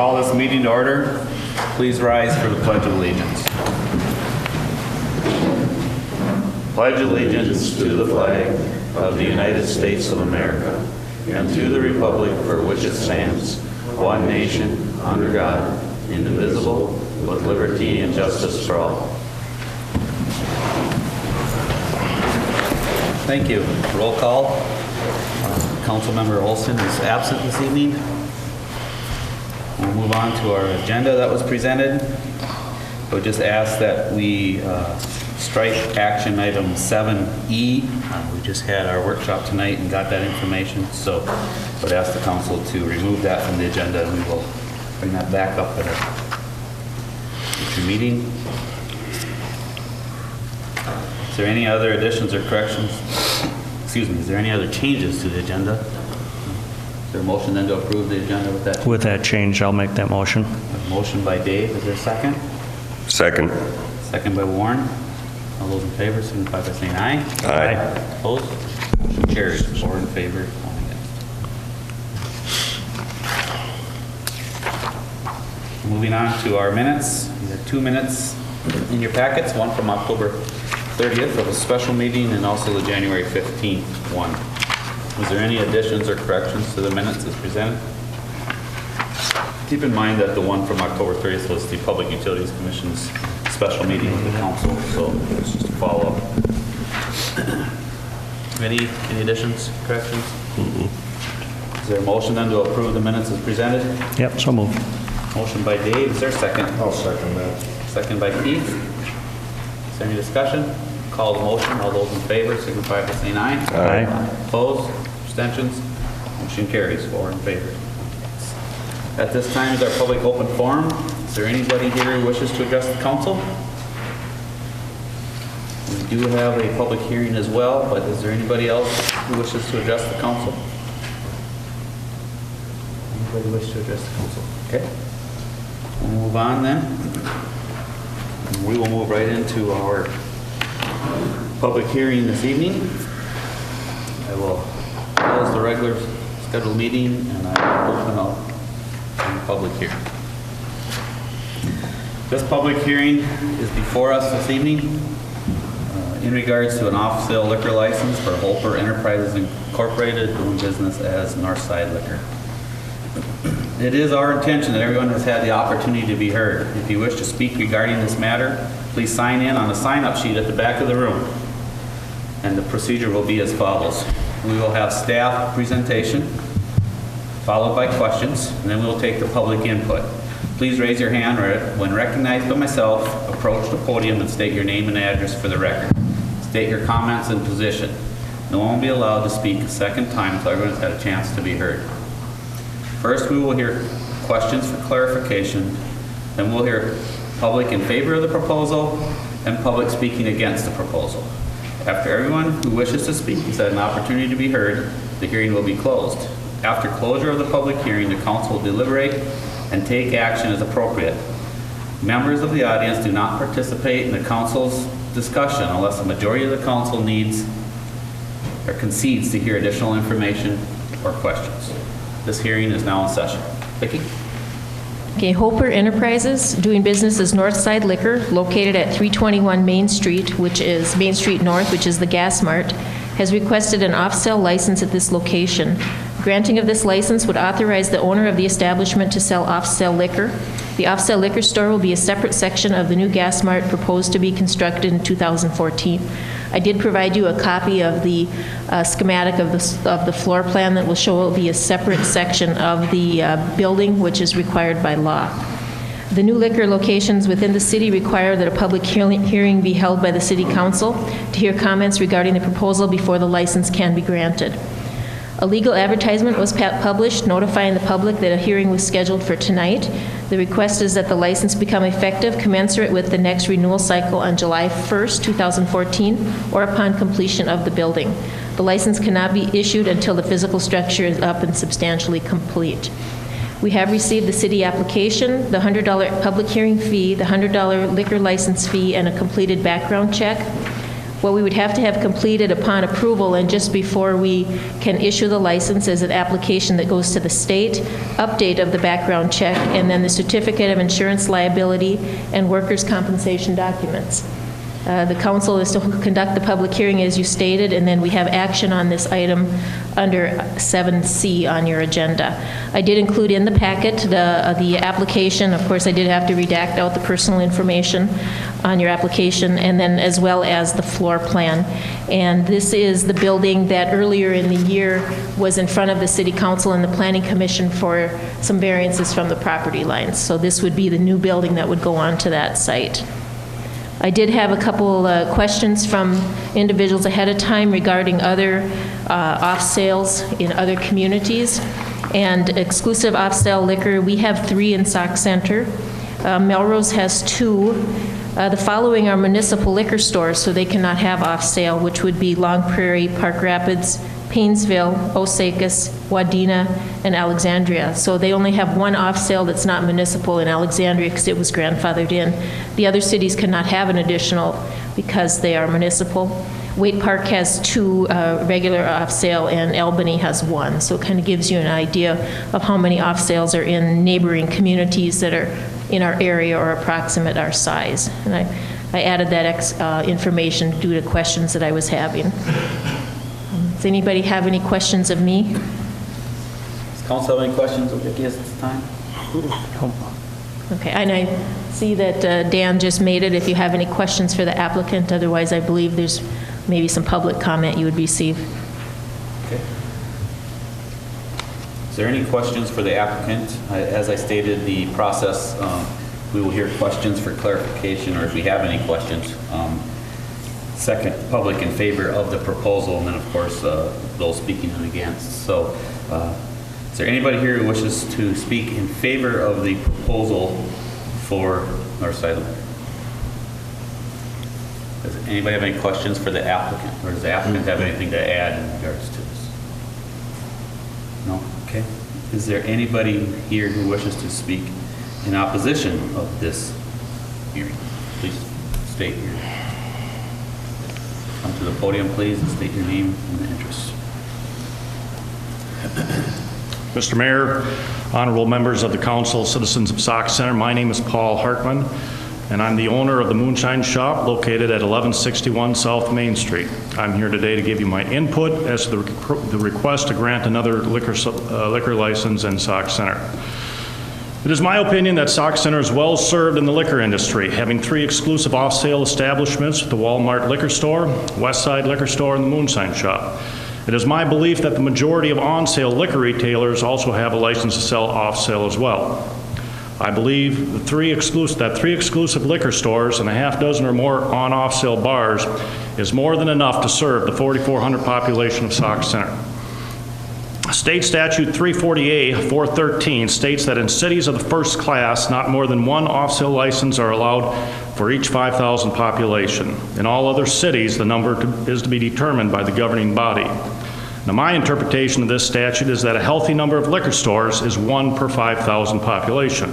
call this meeting to order. Please rise for the Pledge of Allegiance. Pledge allegiance to the flag of the United States of America and to the republic for which it stands, one nation, under God, indivisible, with liberty and justice for all. Thank you. Roll call. Councilmember Olson is absent this evening. We'll move on to our agenda that was presented. We'll just ask that we strike action item 7E. We just had our workshop tonight and got that information, so I would ask the council to remove that from the agenda, and we will bring that back up at a future meeting. Is there any other additions or corrections? Excuse me, is there any other changes to the agenda? Is there a motion then to approve the agenda with that? With that change, I'll make that motion. A motion by Dave, is there a second? Second. Second by Warren. All those in favor signify by saying aye. Aye. Opposed? Motion carries. 4 in favor, 1 against. Moving on to our minutes. These are 2 minutes in your packets, one from October 30th of a special meeting and also the January 15th one. Was there any additions or corrections to the minutes as presented? Keep in mind that the one from October 30th was the Public Utilities Commission's special meeting with the council, so it's just a follow-up. Any additions, corrections? Is there a motion then to approve the minutes as presented? Yep, so moved. Motion by Dave, is there a second? I'll second that. Second by Keith. Is there any discussion? Call the motion. All those in favor signify by saying aye. Aye. Opposed? Abstentions? Motion carries. 4 in favor. At this time is our public open forum. Is there anybody here who wishes to address the council? We do have a public hearing as well, but is there anybody else who wishes to address the council? Anybody wish to address the council? Okay. We'll move on then. We will move right into our public hearing this evening. I will close the regular scheduled meeting and I will open up the public hearing. This public hearing is before us this evening in regards to an off-sale liquor license for Holper Enterprises Incorporated, doing business as Northside Liquor. It is our intention that everyone has had the opportunity to be heard. If you wish to speak regarding this matter, please sign in on the sign-up sheet at the back of the room. And the procedure will be as follows. We will have staff presentation, followed by questions, and then we will take the public input. Please raise your hand when recognized by myself, approach the podium and state your name and address for the record. State your comments and position. No one will be allowed to speak a second time until everyone has had a chance to be heard. First, we will hear questions for clarification. Then we'll hear public in favor of the proposal and public speaking against the proposal. After everyone who wishes to speak has had an opportunity to be heard, the hearing will be closed. After closure of the public hearing, the council will deliberate and take action as appropriate. Members of the audience do not participate in the council's discussion unless a majority of the council needs or concedes to hear additional information or questions. This hearing is now in session. Vicki? Okay, Holper Enterprises, doing business as Northside Liquor, located at 321 Main Street, which is Main Street North, which is the Gas Mart, has requested an off-sale license at this location. Granting of this license would authorize the owner of the establishment to sell off-sale liquor. The off-sale liquor store will be a separate section of the new Gas Mart proposed to be constructed in 2014. I did provide you a copy of the schematic of the floor plan that will show it will be a separate section of the building, which is required by law. The new liquor locations within the city require that a public hearing be held by the City Council to hear comments regarding the proposal before the license can be granted. A legal advertisement was published notifying the public that a hearing was scheduled for tonight. The request is that the license become effective commensurate with the next renewal cycle on July 1st, 2014, or upon completion of the building. The license cannot be issued until the physical structure is up and substantially complete. We have received the city application, the $100 public hearing fee, the $100 liquor license fee, and a completed background check. What we would have to have completed upon approval and just before we can issue the license is an application that goes to the state, update of the background check, and then the certificate of insurance liability and workers' compensation documents. The council is to conduct the public hearing as you stated, and then we have action on this item under 7C on your agenda. I did include in the packet the application. Of course, I did have to redact out the personal information on your application, and then as well as the floor plan. And this is the building that earlier in the year was in front of the City Council and the Planning Commission for some variances from the property lines. So this would be the new building that would go onto that site. I did have a couple questions from individuals ahead of time regarding other off-sales in other communities. And exclusive off-sale liquor, we have 3 in Sauk Center. Melrose has 2. The following are municipal liquor stores, so they cannot have off-sale, which would be Long Prairie, Park Rapids, Painesville, Osakis, Wadena, and Alexandria. So they only have 1 off-sale that's not municipal in Alexandria because it was grandfathered in. The other cities cannot have an additional because they are municipal. Waite Park has 2 regular off-sale, and Albany has 1. So it kind of gives you an idea of how many off-sales are in neighboring communities that are in our area or approximate our size. And I added that information due to questions that I was having. Does anybody have any questions of me? Does council have any questions of Vicki at this time? Okay, and I see that Dan just made it. If you have any questions for the applicant, otherwise I believe there's maybe some public comment you would receive. Okay. Is there any questions for the applicant? As I stated, the process, we will hear questions for clarification, or if we have any questions. Second, public in favor of the proposal, and then of course those speaking against. So is there anybody here who wishes to speak in favor of the proposal for Northside? Does anybody have any questions for the applicant, or does the applicant have anything to add in regards to this? No? Okay. Is there anybody here who wishes to speak in opposition of this hearing? Please state your Come to the podium, please, and state your name and address. Mr. Mayor, honorable members of the council, citizens of Sauk Center, my name is Paul Hartman, and I'm the owner of the Moonshine Shop located at 1161 South Main Street. I'm here today to give you my input as to the request to grant another liquor license in Sauk Center. It is my opinion that Sauk Center is well served in the liquor industry, having 3 exclusive off-sale establishments, the Walmart Liquor Store, Westside Liquor Store, and the Moonshine Shop. It is my belief that the majority of on-sale liquor retailers also have a license to sell off-sale as well. I believe that 3 exclusive liquor stores and a half dozen or more on-off-sale bars is more than enough to serve the 4,400 population of Sauk Center. State Statute 340A 413 states that in cities of the first class, not more than 1 off-sale license are allowed for each 5,000 population. In all other cities, the number is to be determined by the governing body. Now, my interpretation of this statute is that a healthy number of liquor stores is 1 per 5,000 population.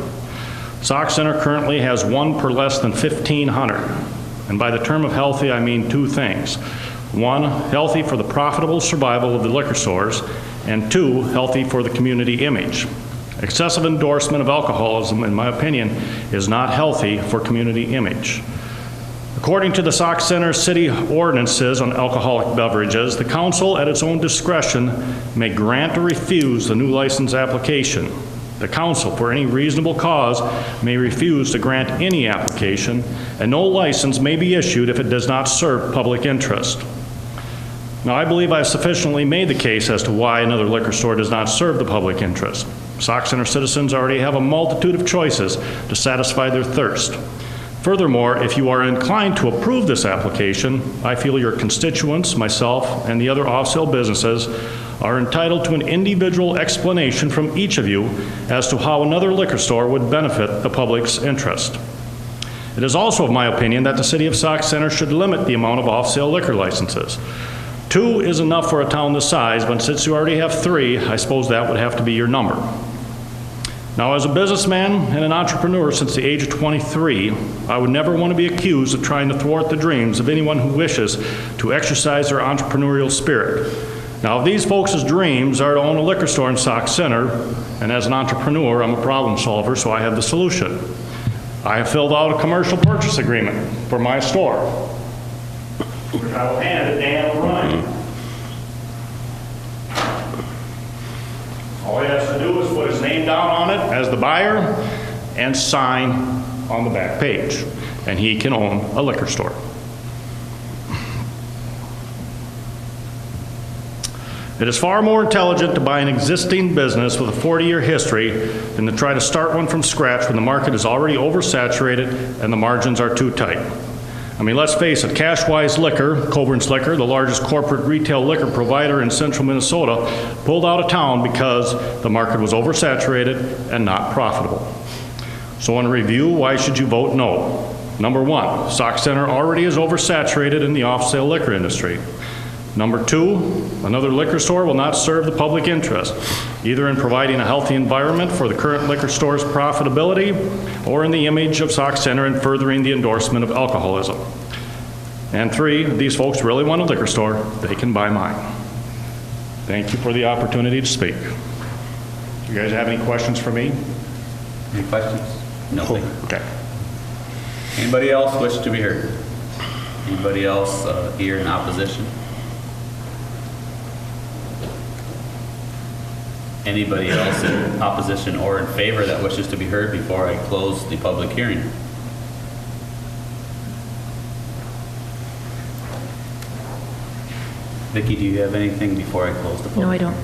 Sauk Center currently has 1 per less than 1,500. And by the term of healthy, I mean 2 things. 1, healthy for the profitable survival of the liquor stores, and 2, healthy for the community image. Excessive endorsement of alcoholism, in my opinion, is not healthy for community image. According to the Sauk Center City ordinances on alcoholic beverages, the council, at its own discretion, may grant or refuse the new license application. The council, for any reasonable cause, may refuse to grant any application, and no license may be issued if it does not serve public interest. Now, I believe I've sufficiently made the case as to why another liquor store does not serve the public interest. Sauk Center citizens already have a multitude of choices to satisfy their thirst. Furthermore, if you are inclined to approve this application, I feel your constituents, myself, and the other off-sale businesses are entitled to an individual explanation from each of you as to how another liquor store would benefit the public's interest. It is also of my opinion that the City of Sauk Center should limit the amount of off-sale liquor licenses. 2 is enough for a town this size, but since you already have 3, I suppose that would have to be your number. Now, as a businessman and an entrepreneur since the age of 23, I would never want to be accused of trying to thwart the dreams of anyone who wishes to exercise their entrepreneurial spirit. Now, if these folks' dreams are to own a liquor store in Sauk Center, and as an entrepreneur, I'm a problem solver, so I have the solution. I have filled out a commercial purchase agreement for my store, which I will hand to Dan O'Brien. All he has to do is put his name down on it as the buyer and sign on the back page, and he can own a liquor store. It is far more intelligent to buy an existing business with a 40-year history than to try to start one from scratch when the market is already oversaturated and the margins are too tight. I mean, let's face it, Cashwise Liquor, Coburn's Liquor, the largest corporate retail liquor provider in central Minnesota, pulled out of town because the market was oversaturated and not profitable. So in review, why should you vote no? Number one, Sauk Center already is oversaturated in the off-sale liquor industry. Number two, another liquor store will not serve the public interest, either in providing a healthy environment for the current liquor store's profitability or in the image of Sauk Center and furthering the endorsement of alcoholism. And three, if these folks really want a liquor store, they can buy mine. Thank you for the opportunity to speak. You guys have any questions for me? Any questions? No. Okay. Anybody else wish to be heard? Anybody else here in opposition? Anybody else in opposition or in favor that wishes to be heard before I close the public hearing? Vicki, do you have anything before I close the public? No, I don't.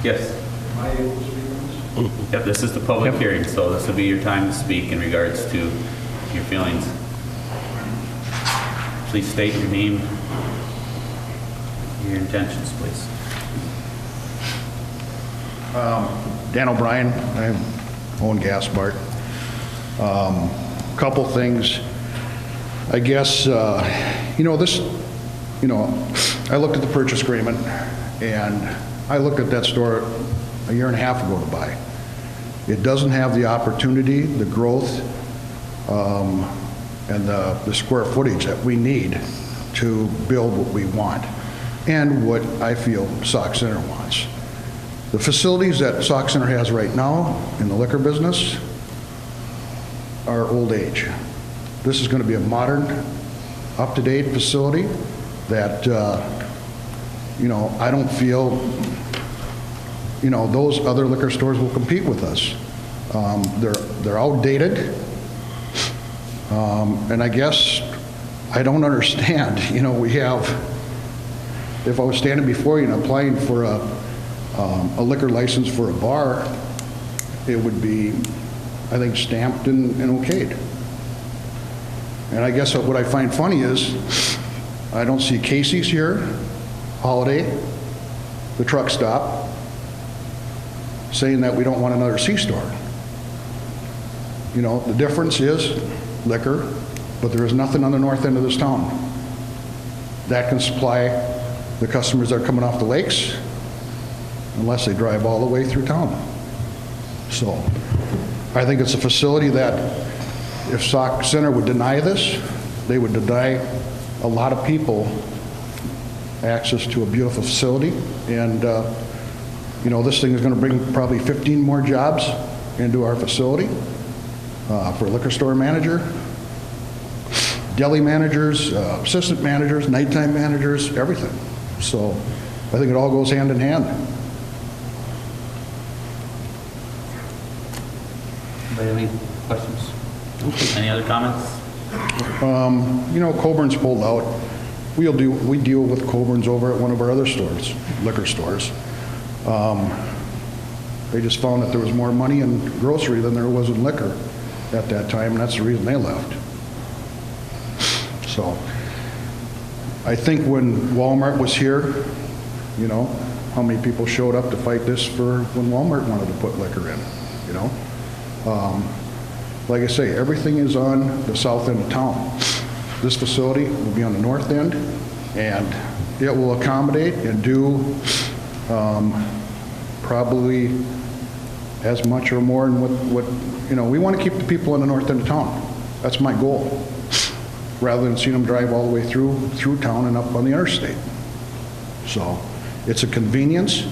Yes. Am I able to speak on this? Yep, this is the public hearing, so this will be your time to speak in regards to your feelings. Please state your name, your intentions, please. Dan O'Brien, I own Gas Mart. Couple things. I guess, I looked at the purchase agreement, and I looked at that store a year and a half ago to buy. It doesn't have the opportunity, the growth, and the square footage that we need to build what we want and what I feel Sauk Center wants. The facilities that Sauk Center has right now in the liquor business are old age. This is going to be a modern, up-to-date facility that, I don't feel, those other liquor stores will compete with us. They're outdated, and I guess I don't understand. We have, if I was standing before you and applying for a liquor license for a bar, it would be, I think, stamped and okayed. And I guess what I find funny is I don't see Casey's here, Holiday, the truck stop, saying that we don't want another C-store. The difference is liquor, but there is nothing on the north end of this town that can supply the customers that are coming off the lakes unless they drive all the way through town. So I think it's a facility that if Sauk Center would deny this, they would deny a lot of people access to a beautiful facility. And, this thing is going to bring probably 15 more jobs into our facility for a liquor store manager, deli managers, assistant managers, nighttime managers, everything. So I think it all goes hand in hand. Anybody have any questions? Any other comments? Coburn's pulled out. We deal with Coburn's over at one of our other stores, liquor stores. They just found that there was more money in grocery than there was in liquor at that time, and that's the reason they left. So I think when Walmart was here, how many people showed up to fight this for when Walmart wanted to put liquor in, Like I say, everything is on the south end of town. This facility will be on the north end, and it will accommodate and do probably as much or more than what, you know, we want to keep the people in the north end of town. That's my goal, rather than seeing them drive all the way through town and up on the interstate. So, it's a convenience.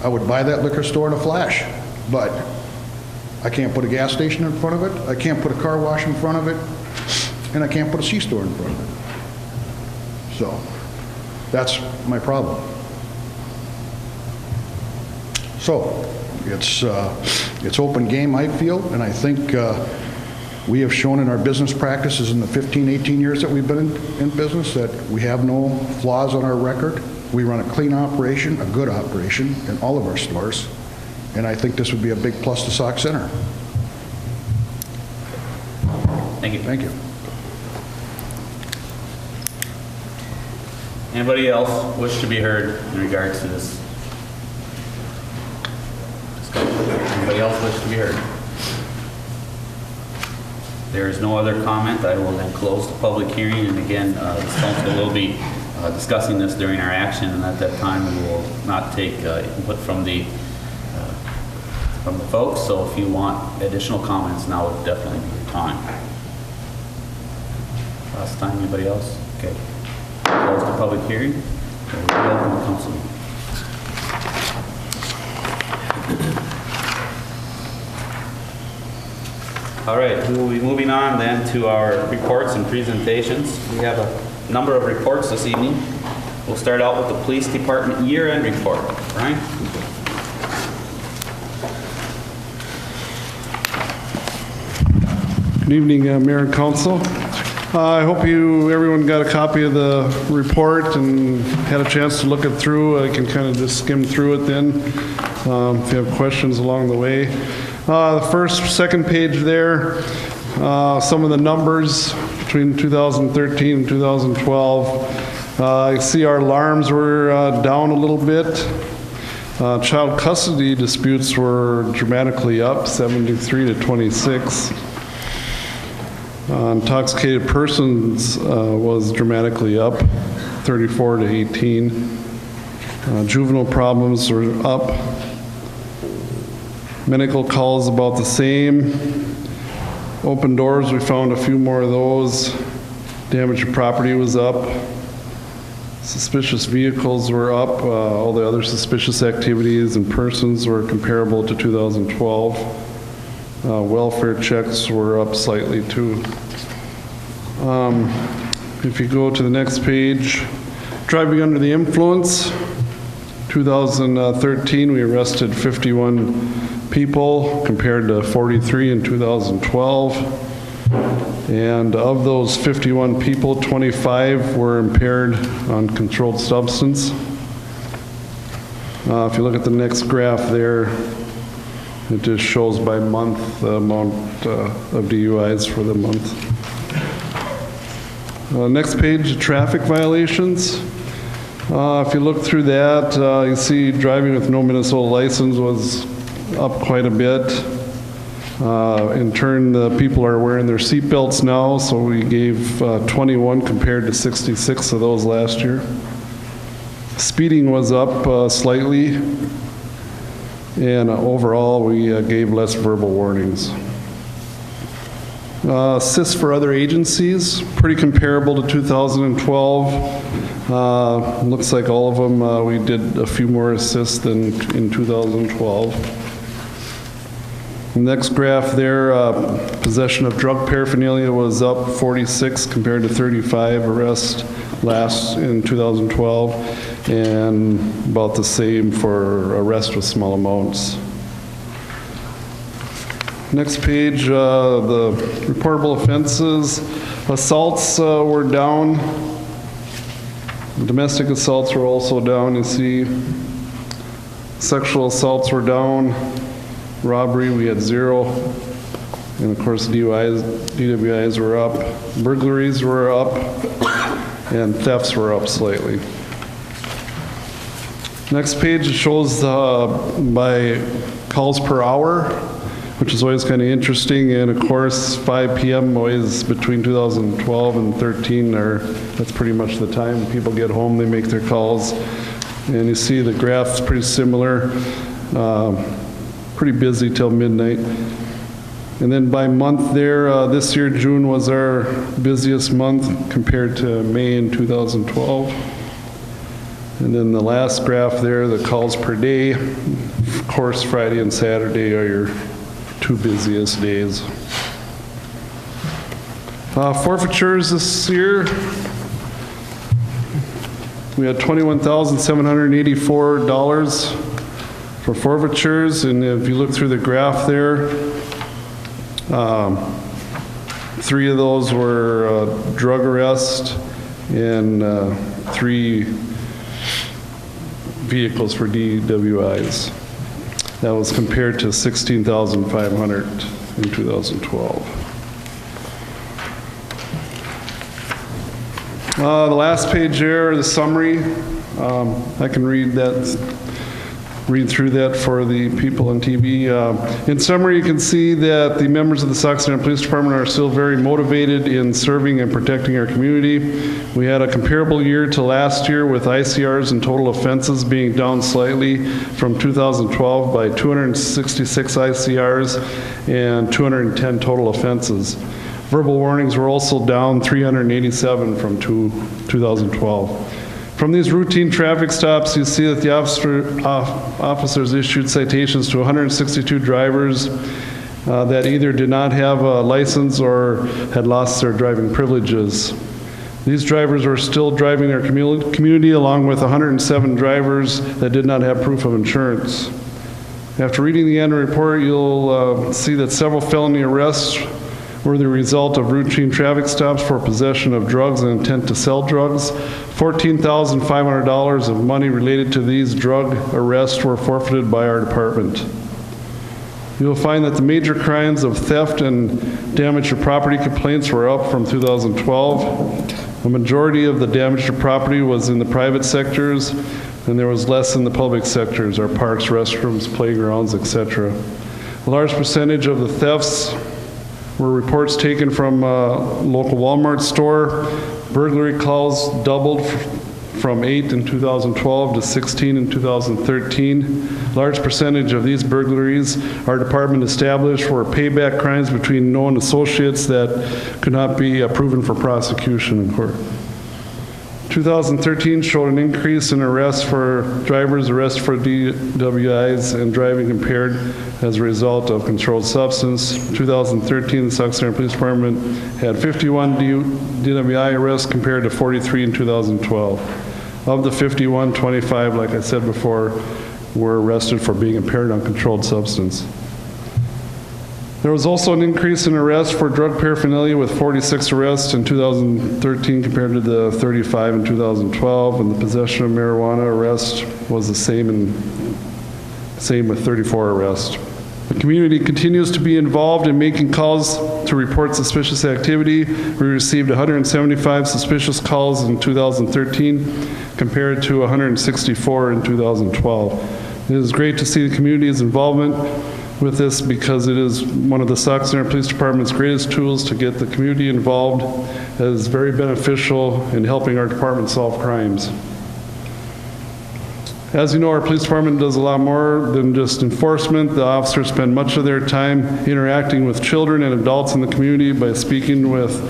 I would buy that liquor store in a flash, but I can't put a gas station in front of it, I can't put a car wash in front of it, and I can't put a C-store in front of it. So, that's my problem. So, it's open game, I feel, and I think we have shown in our business practices in the 15, 18 years that we've been in business that we have no flaws on our record. We run a clean operation, a good operation in all of our stores, and I think this would be a big plus to Sauk Center. Thank you. Thank you. Anybody else wish to be heard in regards to this discussion? Anybody else wish to be heard? There is no other comment. I will then close the public hearing, and again, this council will be discussing this during our action, and at that time we will not take input from the folks. So if you want additional comments, now would definitely be your time. Last time, anybody else? Okay. Close the public hearing. Open the council meeting. All right, we will be moving on then to our reports and presentations. We have a number of reports this evening. We'll start out with the police department year-end report. Brian? Good evening, Mayor and Council. I hope everyone got a copy of the report and had a chance to look it through. I can kind of just skim through it then if you have questions along the way. The second page there, some of the numbers between 2013 and 2012. I see our alarms were down a little bit. Child custody disputes were dramatically up, 73 to 26. Intoxicated persons was dramatically up, 34 to 18. Juvenile problems were up. Medical calls about the same. Open doors, we found a few more of those. Damage to property was up. Suspicious vehicles were up. All the other suspicious activities and persons were comparable to 2012. Welfare checks were up slightly too. If you go to the next page, driving under the influence, 2013 we arrested 51 people compared to 43 in 2012. And of those 51 people, 25 were impaired on controlled substance. If you look at the next graph there, it just shows by month the amount of DUIs for the month. Next page, traffic violations. If you look through that, you see driving with no Minnesota license was up quite a bit. In turn, the people are wearing their seat belts now, so we gave 21 compared to 66 of those last year. Speeding was up slightly, and overall we gave less verbal warnings. Assists for other agencies, pretty comparable to 2012. Looks like all of them, we did a few more assists than in 2012. Next graph there, possession of drug paraphernalia was up 46 compared to 35 arrests last in 2012, and about the same for arrest with small amounts. Next page, the reportable offenses. Assaults were down. Domestic assaults were also down, you see. Sexual assaults were down. Robbery, we had 0. And of course, DWIs were up. Burglaries were up. And thefts were up slightly. Next page shows by calls per hour, which is always kind of interesting. And of course, 5 p.m. always between 2012 and 13, that's pretty much the time people get home, they make their calls. And you see the graph's pretty similar. Pretty busy till midnight. And then by month there, this year, June was our busiest month compared to May in 2012. And then the last graph there, the calls per day. Of course, Friday and Saturday are your two busiest days. Forfeitures this year, we had $21,784 for forfeitures, and if you look through the graph there, 3 of those were drug arrest and 3 vehicles for DWIs. That was compared to 16,500 in 2012. The last page there, the summary. I can read through that for the people on TV. In summary, you can see that the members of the Sauk Center Police Department are still very motivated in serving and protecting our community. We had a comparable year to last year with ICRs and total offenses being down slightly from 2012 by 266 ICRs and 210 total offenses. Verbal warnings were also down 387 from 2012. From these routine traffic stops, you see that the officers issued citations to 162 drivers that either did not have a license or had lost their driving privileges. These drivers are still driving their community along with 107 drivers that did not have proof of insurance. After reading the annual report, you'll see that several felony arrests were the result of routine traffic stops for possession of drugs and intent to sell drugs. $14,500 of money related to these drug arrests were forfeited by our department. You'll find that the major crimes of theft and damage to property complaints were up from 2012. A majority of the damage to property was in the private sectors, and there was less in the public sectors, our parks, restrooms, playgrounds, etc. A large percentage of the thefts were reports taken from a local Walmart store. Burglary calls doubled from 8 in 2012 to 16 in 2013. Large percentage of these burglaries our department established were payback crimes between known associates that could not be proven for prosecution in court. 2013 showed an increase in arrests for drivers, arrests for DWIs, and driving impaired as a result of controlled substance. 2013, the Sauk Center Police Department had 51 DWI arrests compared to 43 in 2012. Of the 51, 25, like I said before, were arrested for being impaired on controlled substance. There was also an increase in arrests for drug paraphernalia with 46 arrests in 2013 compared to the 35 in 2012, and the possession of marijuana arrest was the same with 34 arrests. The community continues to be involved in making calls to report suspicious activity. We received 175 suspicious calls in 2013 compared to 164 in 2012. It is great to see the community's involvement with this because it is one of the Sauk Center Police Department's greatest tools to get the community involved. It is very beneficial in helping our department solve crimes. As you know, our police department does a lot more than just enforcement. The officers spend much of their time interacting with children and adults in the community by speaking with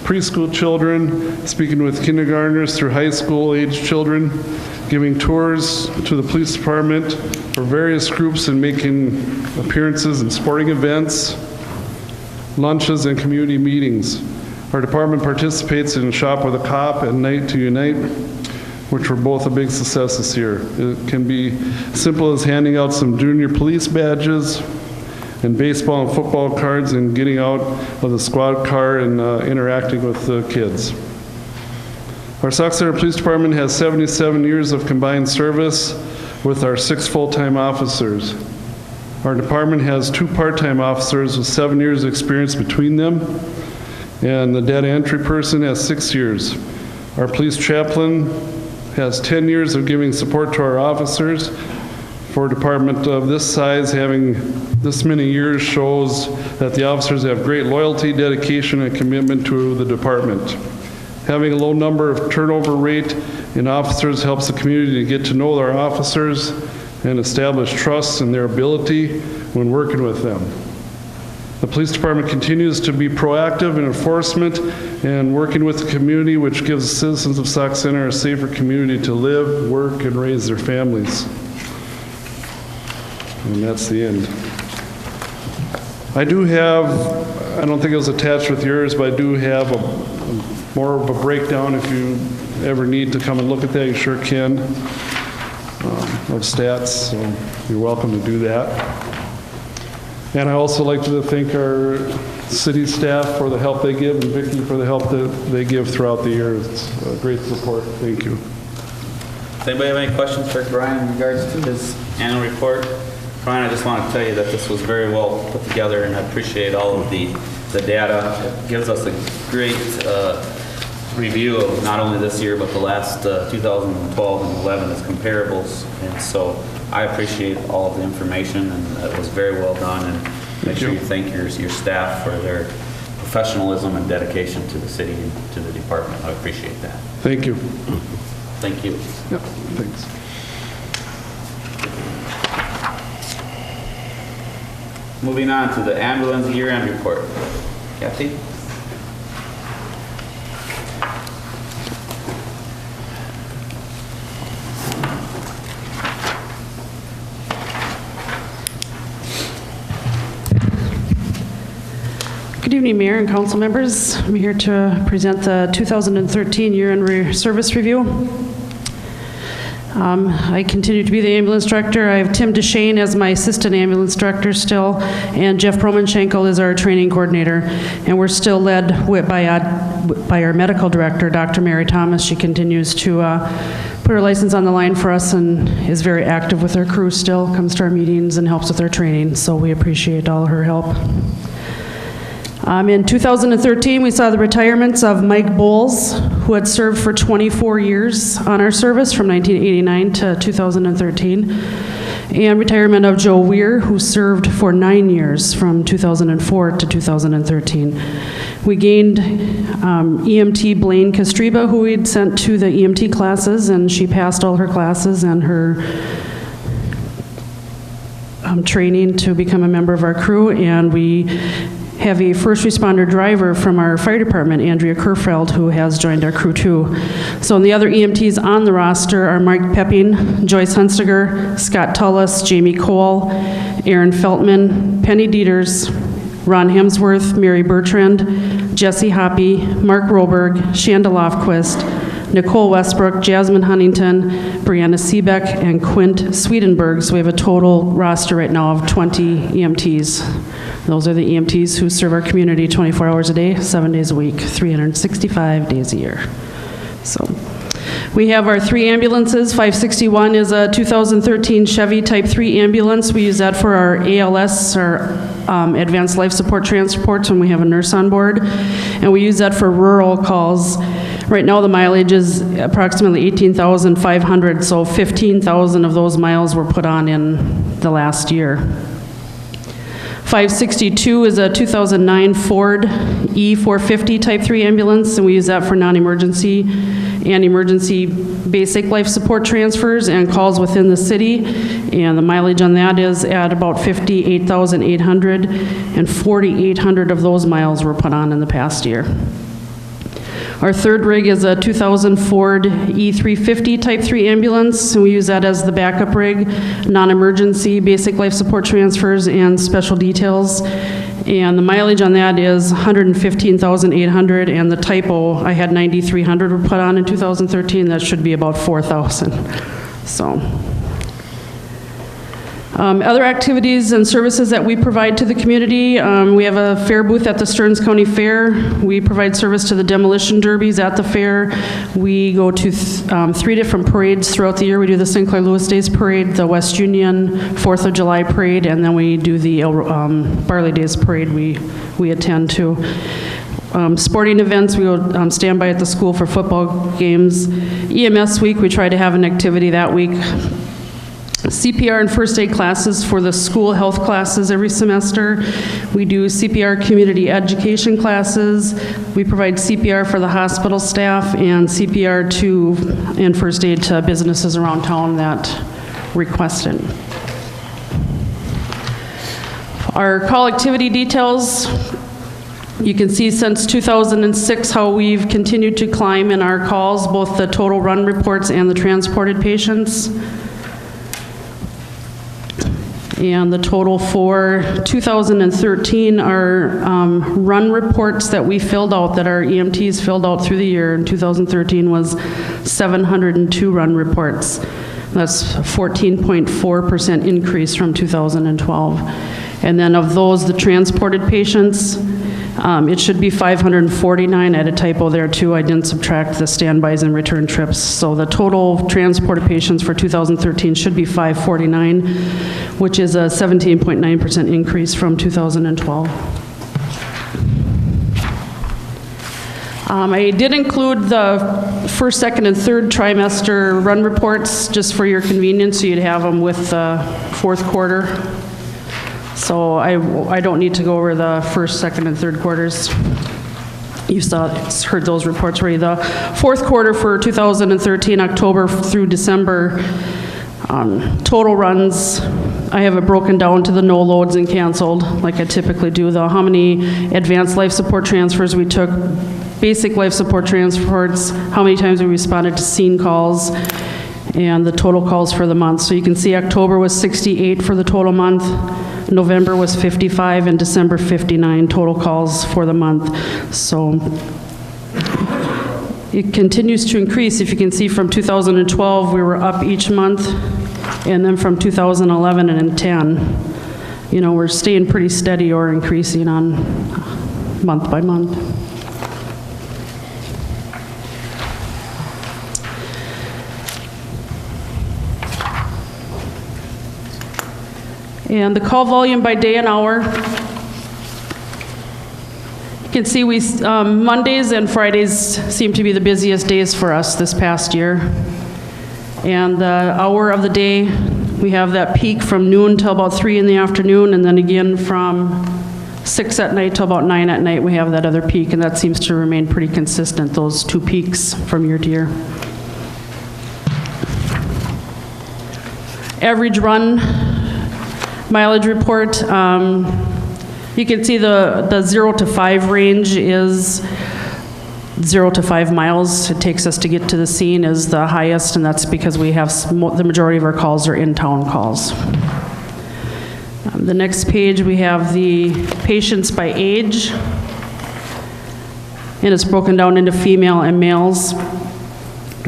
preschool children, speaking with kindergartners through high school age children, giving tours to the police department for various groups and making appearances in sporting events, lunches, and community meetings. Our department participates in Shop with a Cop and Night to Unite, which were both a big success this year. It can be simple as handing out some junior police badges and baseball and football cards and getting out of the squad car and interacting with the kids. Our Sauk Center Police Department has 77 years of combined service with our 6 full-time officers. Our department has 2 part-time officers with 7 years experience between them, and the data entry person has 6 years. Our police chaplain has 10 years of giving support to our officers. For a department of this size, having this many years shows that the officers have great loyalty, dedication, and commitment to the department. Having a low number of turnover rate in officers helps the community to get to know our officers and establish trust in their ability when working with them. The police department continues to be proactive in enforcement and working with the community, which gives citizens of Sauk Center a safer community to live, work, and raise their families. And that's the end. I do have, I don't think it was attached with yours, but I do have more of a breakdown. If you ever need to come and look at that, you sure can, of stats, so you're welcome to do that. And I also like to thank our city staff for the help they give, and Vicki for the help that they give throughout the year. It's a great support. Thank you. Does anybody have any questions for Brian in regards to his annual report? Brian, I just want to tell you that this was very well put together, and I appreciate all of the data. It gives us a great review of not only this year, but the last 2012 and 11 as comparables. And so I appreciate all of the information, and it was very well done. And make sure you thank your staff for their professionalism and dedication to the city and to the department. I appreciate that. Thank you. Thank you. Yep, thanks. Moving on to the ambulance year-end report. Kathy? Good evening, Mayor and council members. I'm here to present the 2013 year-end service review. I continue to be the ambulance director. I have Tim DeShane as my assistant ambulance director still, and Jeff Bromanshenkel is our training coordinator. And we're still led by our medical director, Dr. Mary Thomas. She continues to put her license on the line for us and is very active with our crew still, comes to our meetings and helps with our training. So we appreciate all her help. In 2013, we saw the retirements of Mike Bowles, who had served for 24 years on our service from 1989 to 2013, and retirement of Joe Weir, who served for 9 years from 2004 to 2013. We gained EMT Blaine Castriba, who we'd sent to the EMT classes, and she passed all her classes and her training to become a member of our crew, and we have a first responder driver from our fire department, Andrea Kerfeld, who has joined our crew too. So the other EMTs on the roster are Mark Pepping, Joyce Hunstiger, Scott Tullis, Jamie Cole, Aaron Feltman, Penny Dieters, Ron Hemsworth, Mary Bertrand, Jesse Hoppy, Mark Roberg, Shanda Lofquist, Nicole Westbrook, Jasmine Huntington, Brianna Seebeck, and Quint Swedenberg. So we have a total roster right now of 20 EMTs. Those are the EMTs who serve our community 24 hours a day, 7 days a week, 365 days a year. So we have our 3 ambulances. 561 is a 2013 Chevy Type 3 ambulance. We use that for our ALS, our advanced life support transports, when we have a nurse on board. And we use that for rural calls. Right now the mileage is approximately 18,500, so 15,000 of those miles were put on in the last year. 562 is a 2009 Ford E450 Type 3 ambulance, and we use that for non-emergency and emergency basic life support transfers and calls within the city. And the mileage on that is at about 58,800, and 4,800 of those miles were put on in the past year. Our third rig is a 2000 Ford E350 Type 3 ambulance, and we use that as the backup rig, non-emergency, basic life support transfers, and special details. And the mileage on that is 115,800, and the typo, I had 9,300 were put on in 2013. That should be about 4,000. So. Other activities and services that we provide to the community, we have a fair booth at the Stearns County Fair. We provide service to the demolition derbies at the fair. We go to 3 different parades throughout the year. We do the St. Clair Lewis Days Parade, the West Union 4th of July Parade, and then we do the Barley Days Parade we attend to. Sporting events, we go stand by at the school for football games. EMS week, we try to have an activity that week. CPR and first aid classes for the school health classes every semester. We do CPR community education classes. We provide CPR for the hospital staff and CPR and first aid to businesses around town that requested. Our call activity details, you can see since 2006 how we've continued to climb in our calls, both the total run reports and the transported patients. And the total for 2013 are run reports that we filled out, that our EMTs filled out through the year in 2013 was 702 run reports. That's a 14.4% increase from 2012. And then of those, the transported patients, it should be 549. I had a typo there too. I didn't subtract the standbys and return trips. So the total transported patients for 2013 should be 549, which is a 17.9% increase from 2012. I did include the first, second, and third trimester run reports just for your convenience, so you'd have them with the fourth quarter. So I don't need to go over the first, second, and third quarters. You heard those reports already. The fourth quarter for 2013, October through December, total runs, I have it broken down to the no loads and canceled, like I typically do. How many advanced life support transfers we took, basic life support transfers, how many times we responded to scene calls, and the total calls for the month. So you can see October was 68 for the total month, November was 55, and December 59 total calls for the month. So it continues to increase. If you can see from 2012, we were up each month, and then from 2011 and 10, you know, we're staying pretty steady or increasing on month by month. And the call volume by day and hour. You can see Mondays and Fridays seem to be the busiest days for us this past year. And the hour of the day, we have that peak from noon till about 3 in the afternoon, and then again from 6 at night till about 9 at night, we have that other peak, and that seems to remain pretty consistent, those two peaks from year to year. Average run mileage report, you can see the 0 to 5 range is 0 to 5 miles. It takes us to get to the scene is the highest, and that's because we have the majority of our calls are in-town calls. The next page, we have the patients by age, and it's broken down into female and males.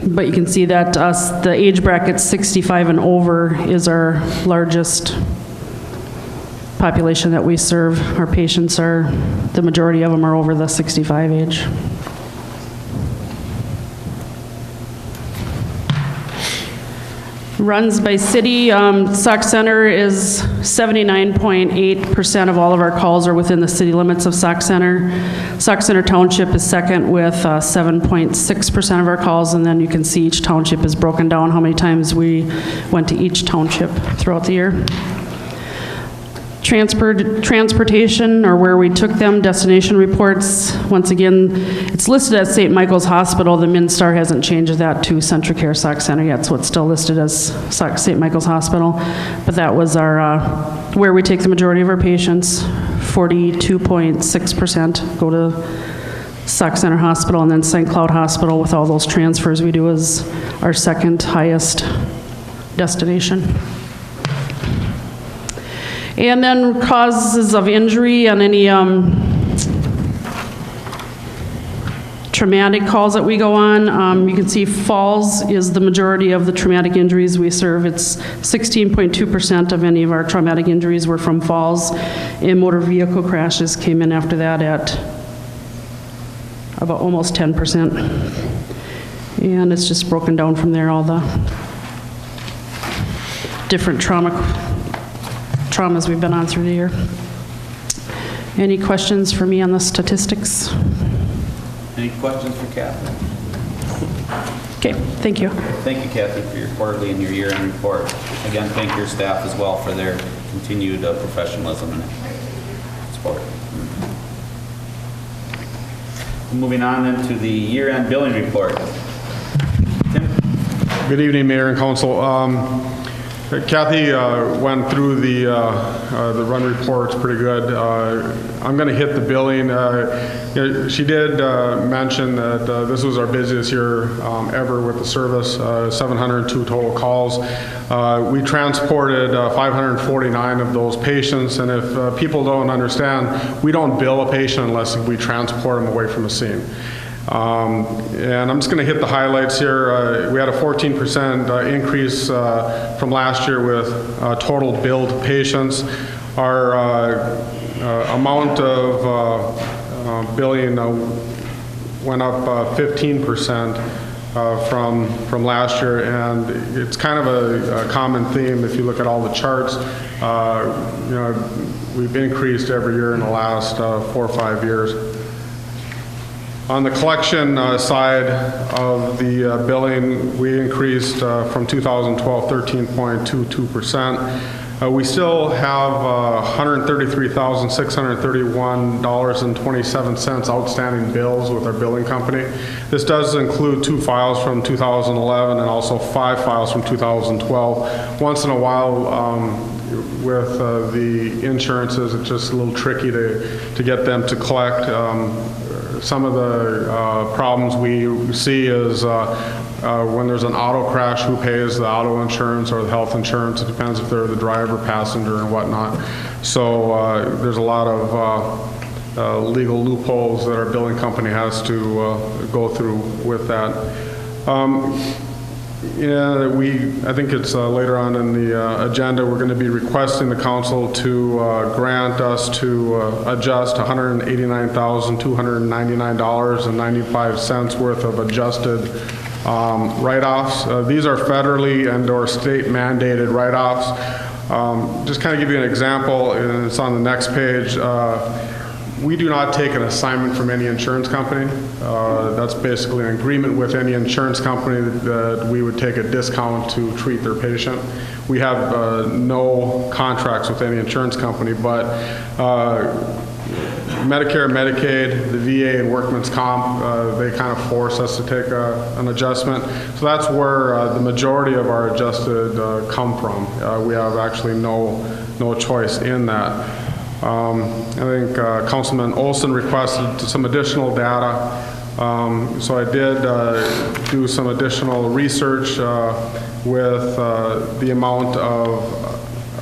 But you can see that the age bracket 65 and over is our largest population that we serve. Our patients are, the majority of them are over the 65 age. Runs by city, Sauk Center is 79.8% of all of our calls are within the city limits of Sauk Center. Sauk Center Township is second with 7.6% of our calls, and then you can see each township is broken down, how many times we went to each township throughout the year. Transportation, or where we took them, destination reports. Once again, it's listed as St. Michael's Hospital. The MinStar hasn't changed that to Centricare Sauk Center yet, so it's still listed as St. Michael's Hospital. But that was our where we take the majority of our patients. 42.6% go to Sauk Center Hospital, and then St. Cloud Hospital, with all those transfers we do, is our second highest destination. And then causes of injury and any traumatic calls that we go on. You can see falls is the majority of the traumatic injuries we serve. It's 16.2% of any of our traumatic injuries were from falls, and motor vehicle crashes came in after that at about almost 10%. And it's just broken down from there, all the different traumas we've been on through the year. Any questions for me on the statistics? Any questions for Kathy? Okay, thank you. Thank you, Kathy, for your quarterly and your year-end report. Again, thank your staff as well for their continued professionalism and support. Moving on then to the year-end billing report. Tim? Good evening, Mayor and Council. Kathy went through the run reports pretty good. I'm going to hit the billing. She did mention that this was our busiest year ever with the service, 702 total calls. We transported 549 of those patients, and if people don't understand, we don't bill a patient unless we transport them away from the scene. And I'm just going to hit the highlights here. We had a 14% increase from last year with total billed patients. Our amount of billing went up 15% from last year, and it's kind of a common theme if you look at all the charts. We've increased every year in the last 4 or 5 years. On the collection side of the billing, we increased from 2012 13.22%. We still have $133,631.27 outstanding bills with our billing company. This does include 2 files from 2011 and also 5 files from 2012. Once in a while, with the insurances, it's just a little tricky to get them to collect. Some of the problems we see is when there's an auto crash, who pays the auto insurance or the health insurance? It depends if they're the driver, passenger, and whatnot. So there's a lot of legal loopholes that our billing company has to go through with that. I think it's later on in the agenda, we're going to be requesting the council to grant us to adjust $189,299.95 worth of adjusted write-offs. These are federally and or state mandated write-offs. Just kind of give you an example, and it's on the next page. We do not take an assignment from any insurance company. That's basically an agreement with any insurance company that we would take a discount to treat their patient. We have no contracts with any insurance company, but Medicare, Medicaid, the VA, and Workman's Comp, they kind of force us to take an adjustment. So that's where the majority of our adjusted come from. We have actually no choice in that. I think Councilman Olson requested some additional data. So I did do some additional research with the amount of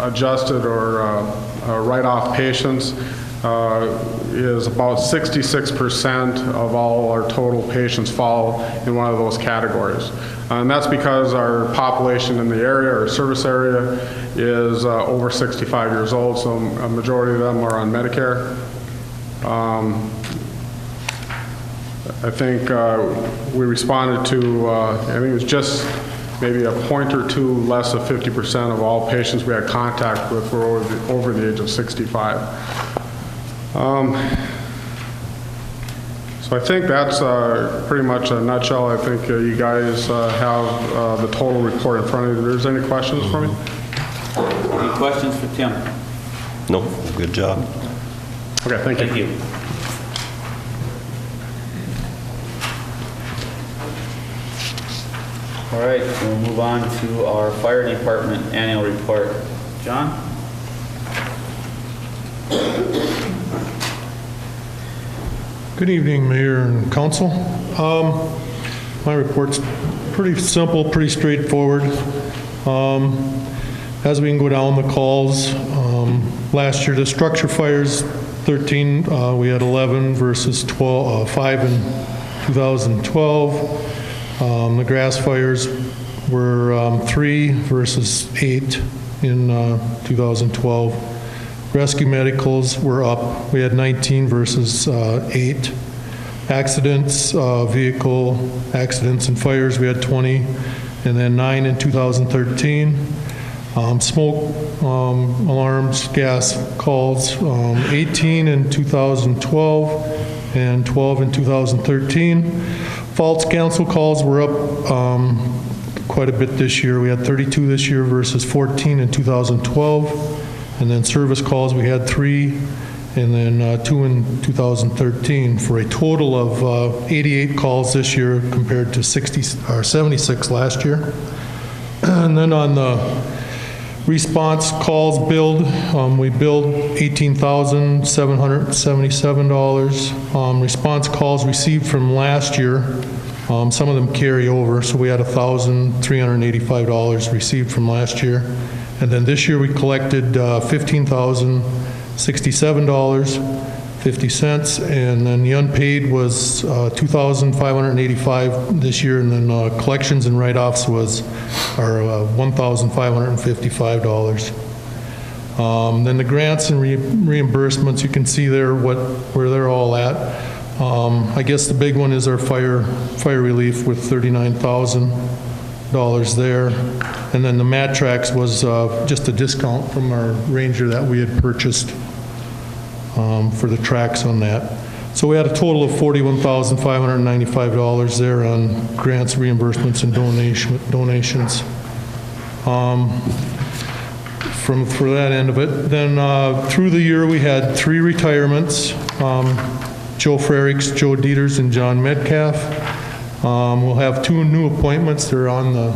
adjusted or write-off patients is about 66% of all our total patients fall in one of those categories. And that's because our population in the area, our service area, is over 65 years old, so a majority of them are on Medicare. I think we responded to, I think it was just maybe a point or two less of 50% of all patients we had contact with were over the age of 65. So I think that's pretty much a nutshell. I think you guys have the total report in front of you. If there's any questions for me? Any questions for Tim? No, good job. Okay, thank you. Thank you. All right, we'll move on to our fire department annual report. John? Good evening, Mayor and Council. My report's pretty simple, pretty straightforward. As we can go down the calls, last year the structure fires, 13, we had 11 versus 5 in 2012. The grass fires were 3 versus 8 in 2012. Rescue medicals were up. We had 19 versus 8. Accidents, vehicle accidents and fires, we had 20, and then 9 in 2013. Smoke alarms, gas calls, 18 in 2012 and 12 in 2013. False cancel calls were up quite a bit this year. We had 32 this year versus 14 in 2012. And then service calls, we had 3, and then 2 in 2013, for a total of 88 calls this year compared to 76 last year. And then on the Response calls billed, we billed $18,777. Response calls received from last year, some of them carry over, so we had $1,385 received from last year. And then this year we collected $15,067.50, and then the unpaid was $2,585 this year, and then collections and write-offs are $1,555. Then the grants and reimbursements, you can see there where they're all at. I guess the big one is our fire relief with $39,000 there. And then the Matrax was just a discount from our Ranger that we had purchased for the tracks on that. So we had a total of $41,595 there on grants, reimbursements, and donations. For that end of it. Then through the year, we had 3 retirements. Joe Frerichs, Joe Dieters, and John Metcalf. We'll have 2 new appointments. They're on the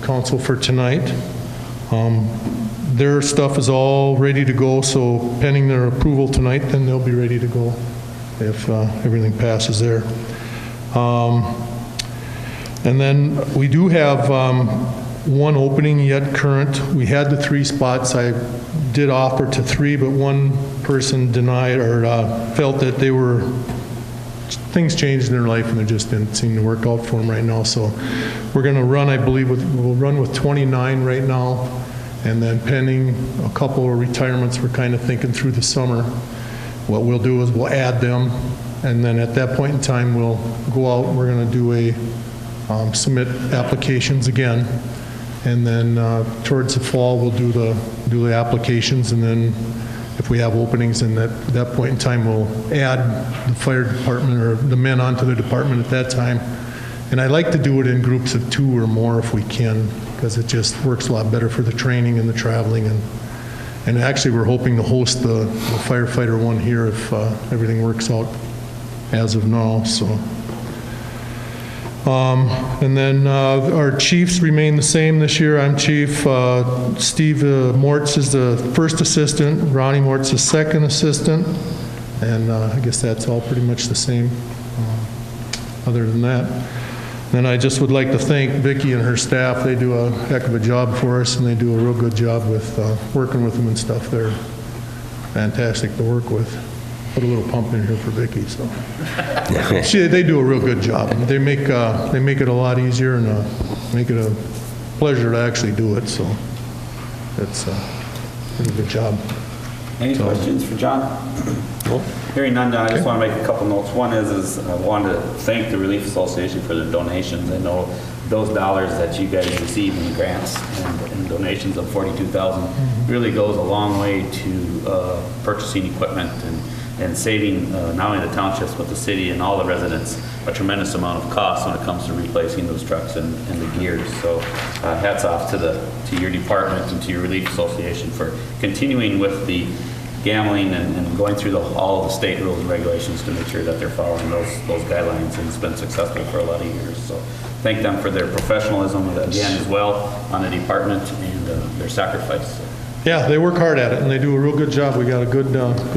council for tonight. Their stuff is all ready to go, so pending their approval tonight, then they'll be ready to go if everything passes there. And then we do have 1 opening yet current. We had the 3 spots. I did offer to 3, but 1 person denied or felt that things changed in their life and it just didn't seem to work out for them right now. So we're going to run, I believe, we'll run with 29 right now. And then pending a couple of retirements, we're kind of thinking through the summer. What we'll do is we'll add them. And then at that point in time, we'll go out and we're going to do submit applications again. And then towards the fall, we'll do the applications, and then if we have openings, and at that point in time, we'll add the fire department or the men onto the department at that time. And I like to do it in groups of 2 or more if we can, because it just works a lot better for the training and the traveling. And actually, we're hoping to host the firefighter one here if everything works out as of now. So. And then our chiefs remain the same this year. I'm chief. Steve Mortz is the first assistant. Ronnie Mortz is second assistant. And I guess that's all pretty much the same other than that. Then I just would like to thank Vicki and her staff. They do a heck of a job for us, and they do a real good job with working with them and stuff. They're fantastic to work with. Put a little pump in here for Vicki, so. They do a real good job. They make it a lot easier and make it a pleasure to actually do it, so that's a pretty good job. Any questions for John? Hearing none, I just want to make a couple notes. One is I wanted to thank the Relief Association for the donations. I know those dollars that you guys receive in grants and donations of $42,000 really goes a long way to purchasing equipment and saving not only the townships but the city and all the residents a tremendous amount of cost when it comes to replacing those trucks and the gears. So hats off to your department and to your Relief Association for continuing with the gambling and going through all of the state rules and regulations to make sure that they're following those guidelines, and it's been successful for a lot of years. So thank them for their professionalism again as well on the department and their sacrifice. Yeah, they work hard at it, and they do a real good job. We got a good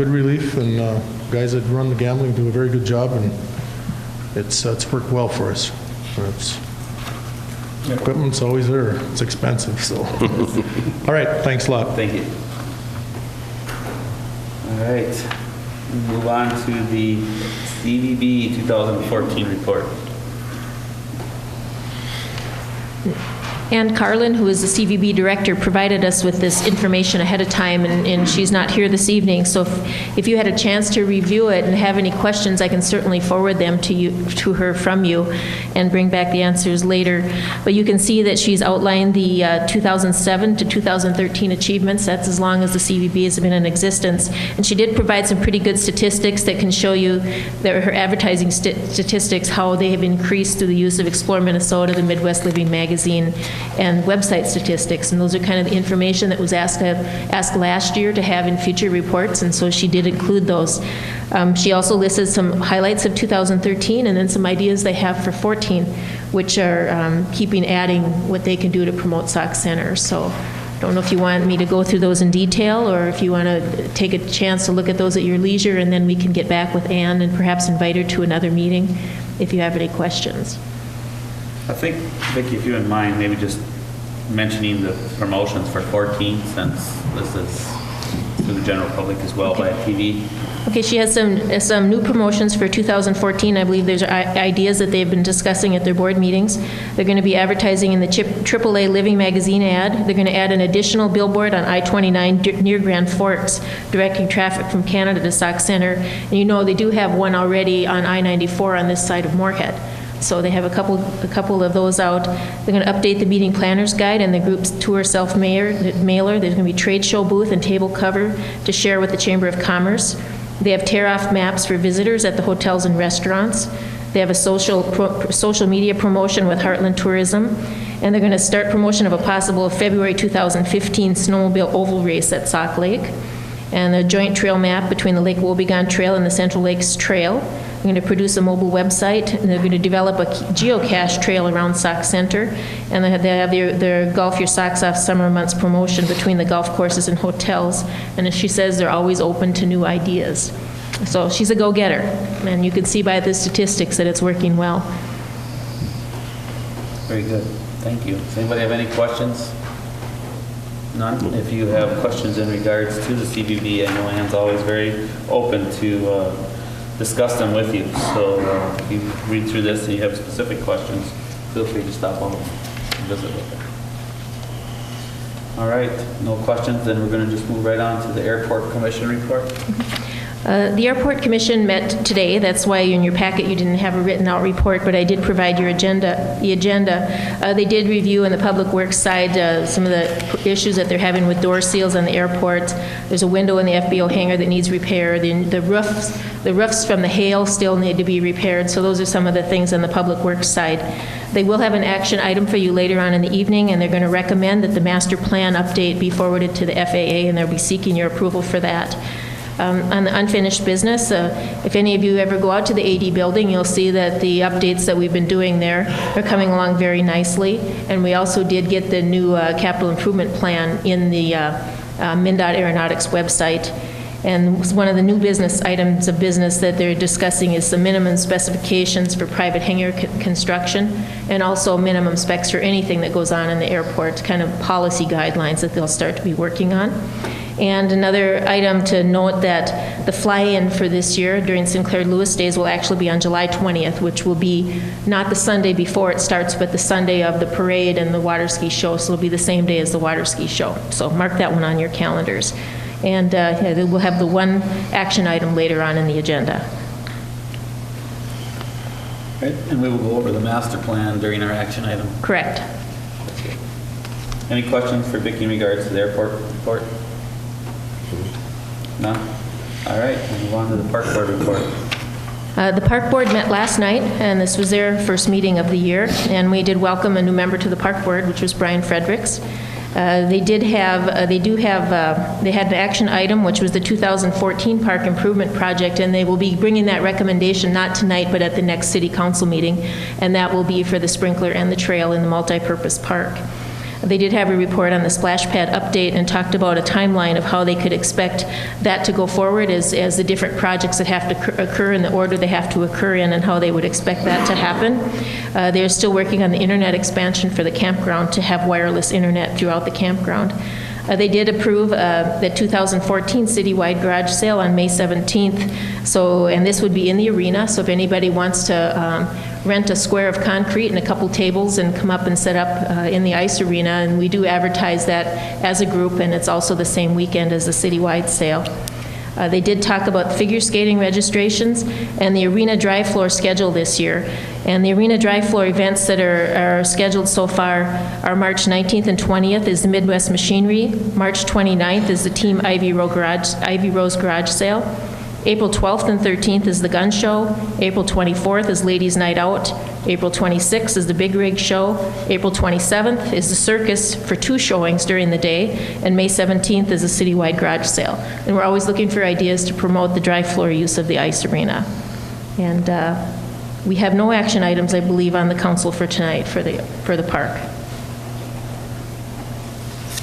relief, and guys that run the gambling do a very good job, and it's worked well for us. Equipment's always there. It's expensive, so. All right, thanks a lot. Thank you. All right, we'll move on to the CVB 2014 report. Ann Carlin, who is the CVB director, provided us with this information ahead of time, and she's not here this evening. So if you had a chance to review it and have any questions, I can certainly forward them to her from you and bring back the answers later. But you can see that she's outlined the 2007 to 2013 achievements. That's as long as the CVB has been in existence. And she did provide some pretty good statistics that can show you that her advertising statistics, how they have increased through the use of Explore Minnesota, the Midwest Living magazine, and website statistics. And those are kind of the information that was asked last year to have in future reports, and so she did include those. She also listed some highlights of 2013 and then some ideas they have for 14, which are adding what they can do to promote Sauk Center. So Don't know if you want me to go through those in detail, or if you want to take a chance to look at those at your leisure, and then we can get back with Ann and perhaps invite her to another meeting if you have any questions. I think, Vicki, if you wouldn't mind, maybe just mentioning the promotions for 14, since this is to the general public as well by TV. Okay, she has some new promotions for 2014. I believe there's ideas that they've been discussing at their board meetings. They're going to be advertising in the AAA Living Magazine ad. They're going to add an additional billboard on I-29 near Grand Forks, directing traffic from Canada to Sauk Centre. And you know they do have one already on I-94 on this side of Moorhead. So they have a couple of those out. They're going to update the meeting planners guide and the group's tour self-mailer. There's going to be trade show booth and table cover to share with the Chamber of Commerce. They have tear-off maps for visitors at the hotels and restaurants. They have a social media promotion with Heartland Tourism. And they're going to start promotion of a possible February 2015 snowmobile oval race at Sauk Lake. And a joint trail map between the Lake Wobegon Trail and the Central Lakes Trail. They're going to produce a mobile website, and they're going to develop a geocache trail around Sauk Centre, and they have their Golf Your Socks Off Summer Months promotion between the golf courses and hotels, and as she says, they're always open to new ideas. So she's a go-getter, and you can see by the statistics that it's working well. Very good. Thank you. Does anybody have any questions? None? If you have questions in regards to the CVB, I know Ann's always very open to discuss them with you. So if you read through this and you have specific questions, feel free to stop on and visit with her. All right, no questions, then we're going to just move right on to the Airport Commission report. The Airport Commission met today. That's why in your packet you didn't have a written out report, but I did provide the agenda. They did review on the Public Works side some of the issues that they're having with door seals on the airport. There's a window in the FBO hangar that needs repair. The roofs from the hail still need to be repaired. So those are some of the things on the Public Works side. They will have an action item for you later on in the evening, and they're going to recommend that the master plan update be forwarded to the FAA, and they'll be seeking your approval for that. On the unfinished business, if any of you ever go out to the AD building, you'll see that the updates that we've been doing there are coming along very nicely. And we also did get the new capital improvement plan in the MnDOT Aeronautics website. And one of the new business items of business that they're discussing is some minimum specifications for private hangar construction, and also minimum specs for anything that goes on in the airport, kind of policy guidelines that they'll start to be working on. And another item to note that the fly-in for this year during Sinclair Lewis Days will actually be on July 20th, which will be not the Sunday before it starts, but the Sunday of the parade and the water ski show, so it'll be the same day as the water ski show. So mark that one on your calendars. And we'll have the one action item later on in the agenda. Right, and we will go over the master plan during our action item. Correct. Any questions for Vicki in regards to the airport report? None? All right, we'll move on to the Park Board report. The Park Board met last night, and this was their first meeting of the year, and we did welcome a new member to the Park Board, which was Brian Fredericks. They had an action item, which was the 2014 Park Improvement Project, and they will be bringing that recommendation not tonight, but at the next City Council meeting, and that will be for the sprinkler and the trail in the multipurpose park. They did have a report on the splash pad update and talked about a timeline of how they could expect that to go forward as the different projects that have to occur in the order they have to occur in, and how they would expect that to happen. They're still working on the internet expansion for the campground to have wireless internet throughout the campground. They did approve the 2014 citywide garage sale on May 17th. And this would be in the arena, so if anybody wants to rent a square of concrete and a couple tables and come up and set up in the ice arena, and we do advertise that as a group, and it's also the same weekend as the citywide sale. They did talk about figure skating registrations and the arena dry floor schedule this year. And the arena dry floor events that are scheduled so far are March 19th and 20th is the Midwest Machinery. March 29th is the Team Ivy Rose Garage Sale. April 12th and 13th is the Gun Show. April 24th is Ladies Night Out. April 26th is the Big Rig Show. April 27th is the Circus for 2 showings during the day. And May 17th is a citywide garage sale. And we're always looking for ideas to promote the dry floor use of the ice arena. And we have no action items, I believe, on the council for tonight for the park.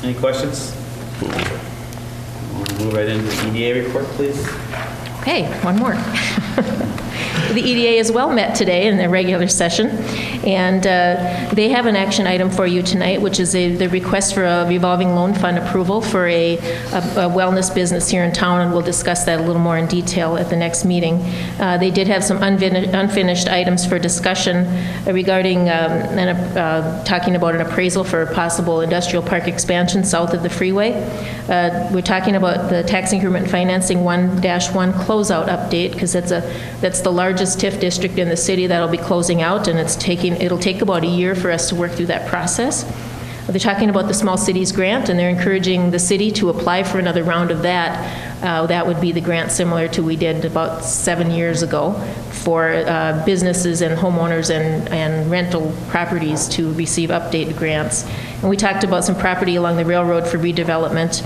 Any questions? We'll move right into the EDA report, please. Okay, one more. The EDA is well met today in their regular session, and they have an action item for you tonight, which is the request for a revolving loan fund approval for a wellness business here in town, and we'll discuss that a little more in detail at the next meeting. They did have some unfinished items for discussion regarding talking about an appraisal for a possible industrial park expansion south of the freeway. We're talking about the tax increment financing 1-1 closeout update, because that's the largest TIF district in the city that'll be closing out, and it'll take about a year for us to work through that process. They're talking about the Small Cities Grant, and they're encouraging the city to apply for another round of that. That would be the grant similar to we did about 7 years ago for businesses and homeowners and rental properties to receive updated grants. And we talked about some property along the railroad for redevelopment.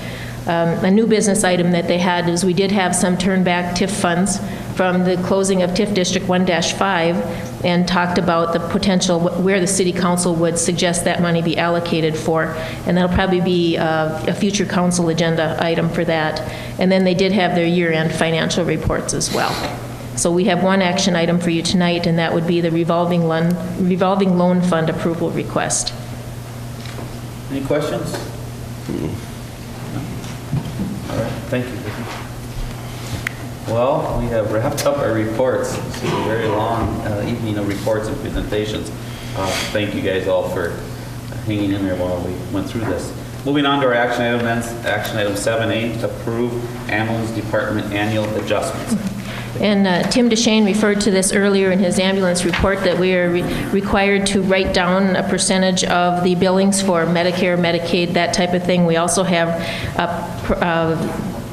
A new business item that they had is we did have some turnback TIF funds from the closing of TIF District 1-5, and talked about the potential where the city council would suggest that money be allocated for, and that'll probably be a future council agenda item for that. And then they did have their year-end financial reports as well. So we have one action item for you tonight, and that would be the revolving loan fund approval request. Any questions? No? All right, thank you. Well, we have wrapped up our reports. This is a very long evening of reports and presentations. Thank you guys all for hanging in there while we went through this. Moving on to our action item, then, action item 7A, to approve ambulance department annual adjustments. And Tim DeShane referred to this earlier in his ambulance report, that we are required to write down a percentage of the billings for Medicare, Medicaid, that type of thing. We also have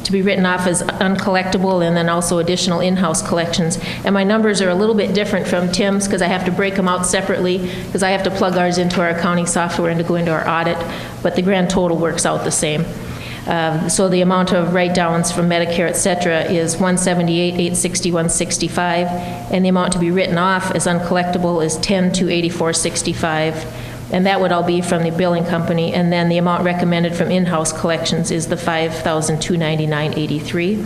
to be written off as uncollectible, and then also additional in-house collections. And my numbers are a little bit different from Tim's, because I have to break them out separately, because I have to plug ours into our accounting software and to go into our audit, but the grand total works out the same. So the amount of write-downs from Medicare, et cetera, is $178,861.65, and the amount to be written off as uncollectible is $10,284.65. And that would all be from the billing company. And then the amount recommended from in-house collections is the $5,299.83.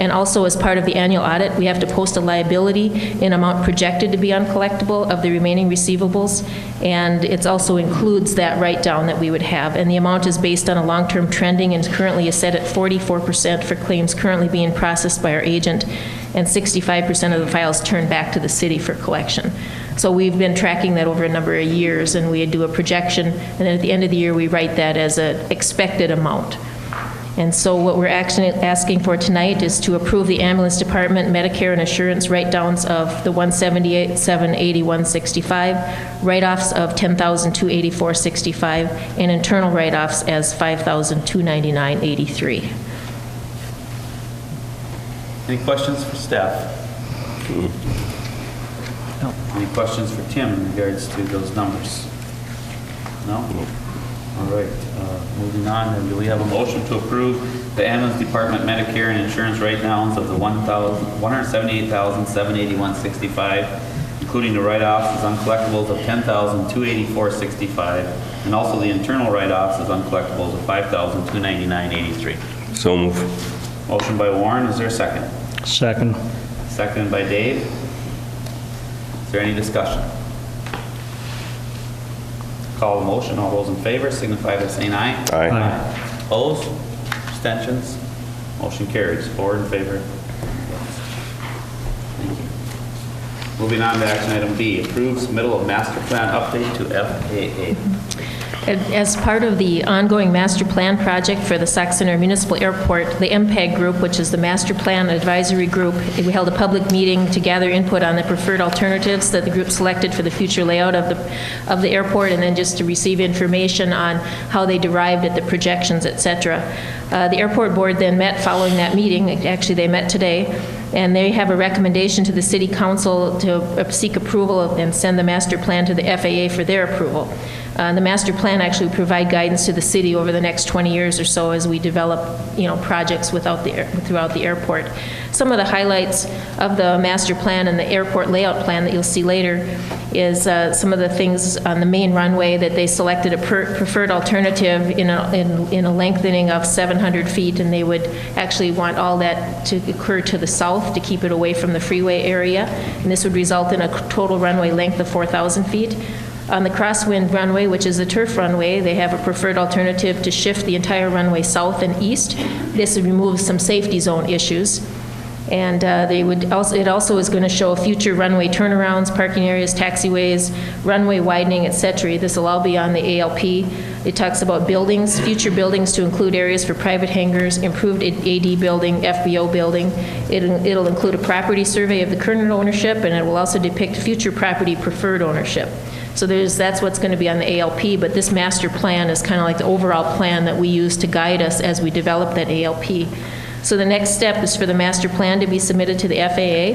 And also, as part of the annual audit, we have to post a liability in amount projected to be uncollectible of the remaining receivables. And it also includes that write-down that we would have. And the amount is based on a long-term trending, and currently is set at 44% for claims currently being processed by our agent, and 65% of the files turned back to the city for collection. So we've been tracking that over a number of years, and we do a projection, and then at the end of the year, we write that as an expected amount. And so what we're actually asking for tonight is to approve the ambulance department Medicare and insurance write-downs of the $178,781.65, write-offs of $10,284.65, and internal write-offs as $5,299.83. Any questions for staff? No. Any questions for Tim in regards to those numbers? No? All right. Moving on, then, do we have a motion to approve the ambulance department Medicare and insurance write-downs of the $178,781.65, including the write-offs as uncollectibles of $10,284.65, and also the internal write-offs as uncollectibles of $5,299.83? So move. Motion by Warren. Is there a second? Second. Seconded by Dave. Is there any discussion? Call the motion. All those in favor signify by saying aye. Aye. Opposed? Abstentions? Motion carries. 4 in favor. Thank you. Moving on to action item B, approves submittal of master plan update to FAA. As part of the ongoing master plan project for the Sauk Center Municipal Airport, the MPAG group, which is the Master Plan Advisory Group, we held a public meeting to gather input on the preferred alternatives that the group selected for the future layout of the airport, and then just to receive information on how they derived at the projections, et cetera. The airport board then met following that meeting. Actually, they met today, and they have a recommendation to the city council to seek approval and send the master plan to the FAA for their approval. The master plan actually provide guidance to the city over the next 20 years or so as we develop, projects throughout the airport. Some of the highlights of the master plan and the airport layout plan that you'll see later is some of the things on the main runway that they selected a preferred alternative in a lengthening of 700 feet, and they would actually want all that to occur to the south to keep it away from the freeway area. And this would result in a total runway length of 4,000 feet. On the crosswind runway, which is the turf runway, they have a preferred alternative to shift the entire runway south and east. This would remove some safety zone issues. And it also is going to show future runway turnarounds, parking areas, taxiways, runway widening, et cetera. This will all be on the ALP. It talks about buildings, future buildings to include areas for private hangars, improved AD building, FBO building. It'll include a property survey of the current ownership, and it will also depict future property preferred ownership. So that's what's going to be on the ALP, but this master plan is kind of like the overall plan that we use to guide us as we develop that ALP. So the next step is for the master plan to be submitted to the FAA,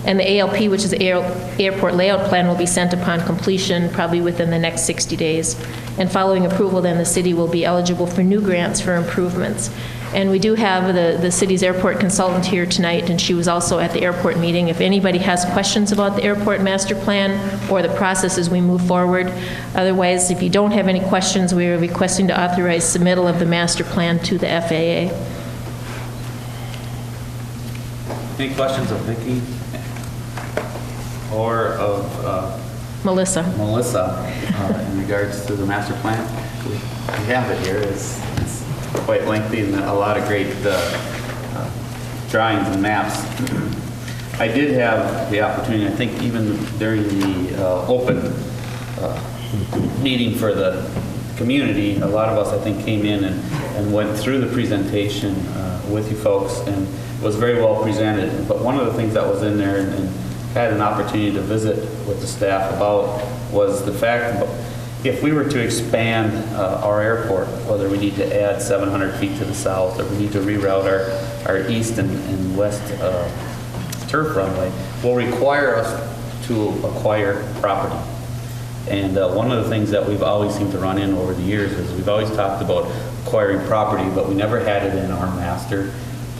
and the ALP, which is the airport layout plan, will be sent upon completion probably within the next 60 days. And following approval, then the city will be eligible for new grants for improvements. And we do have the city's airport consultant here tonight, and she was also at the airport meeting. If anybody has questions about the airport master plan or the process as we move forward. Otherwise, if you don't have any questions, we are requesting to authorize submittal of the master plan to the FAA. Any questions of Vicki or of Melissa. In regards to the master plan? We have it here. It's quite lengthy and a lot of great drawings and maps. I did have the opportunity, I think even during the open meeting for the community, a lot of us, I think, came in and went through the presentation with you folks, and it was very well presented. But one of the things that was in there and had an opportunity to visit with the staff about was the fact if we were to expand our airport, whether we need to add 700 feet to the south or we need to reroute our east and west turf runway, will require us to acquire property. And one of the things that we've always seemed to run in over the years is we've always talked about acquiring property, but we never had it in our master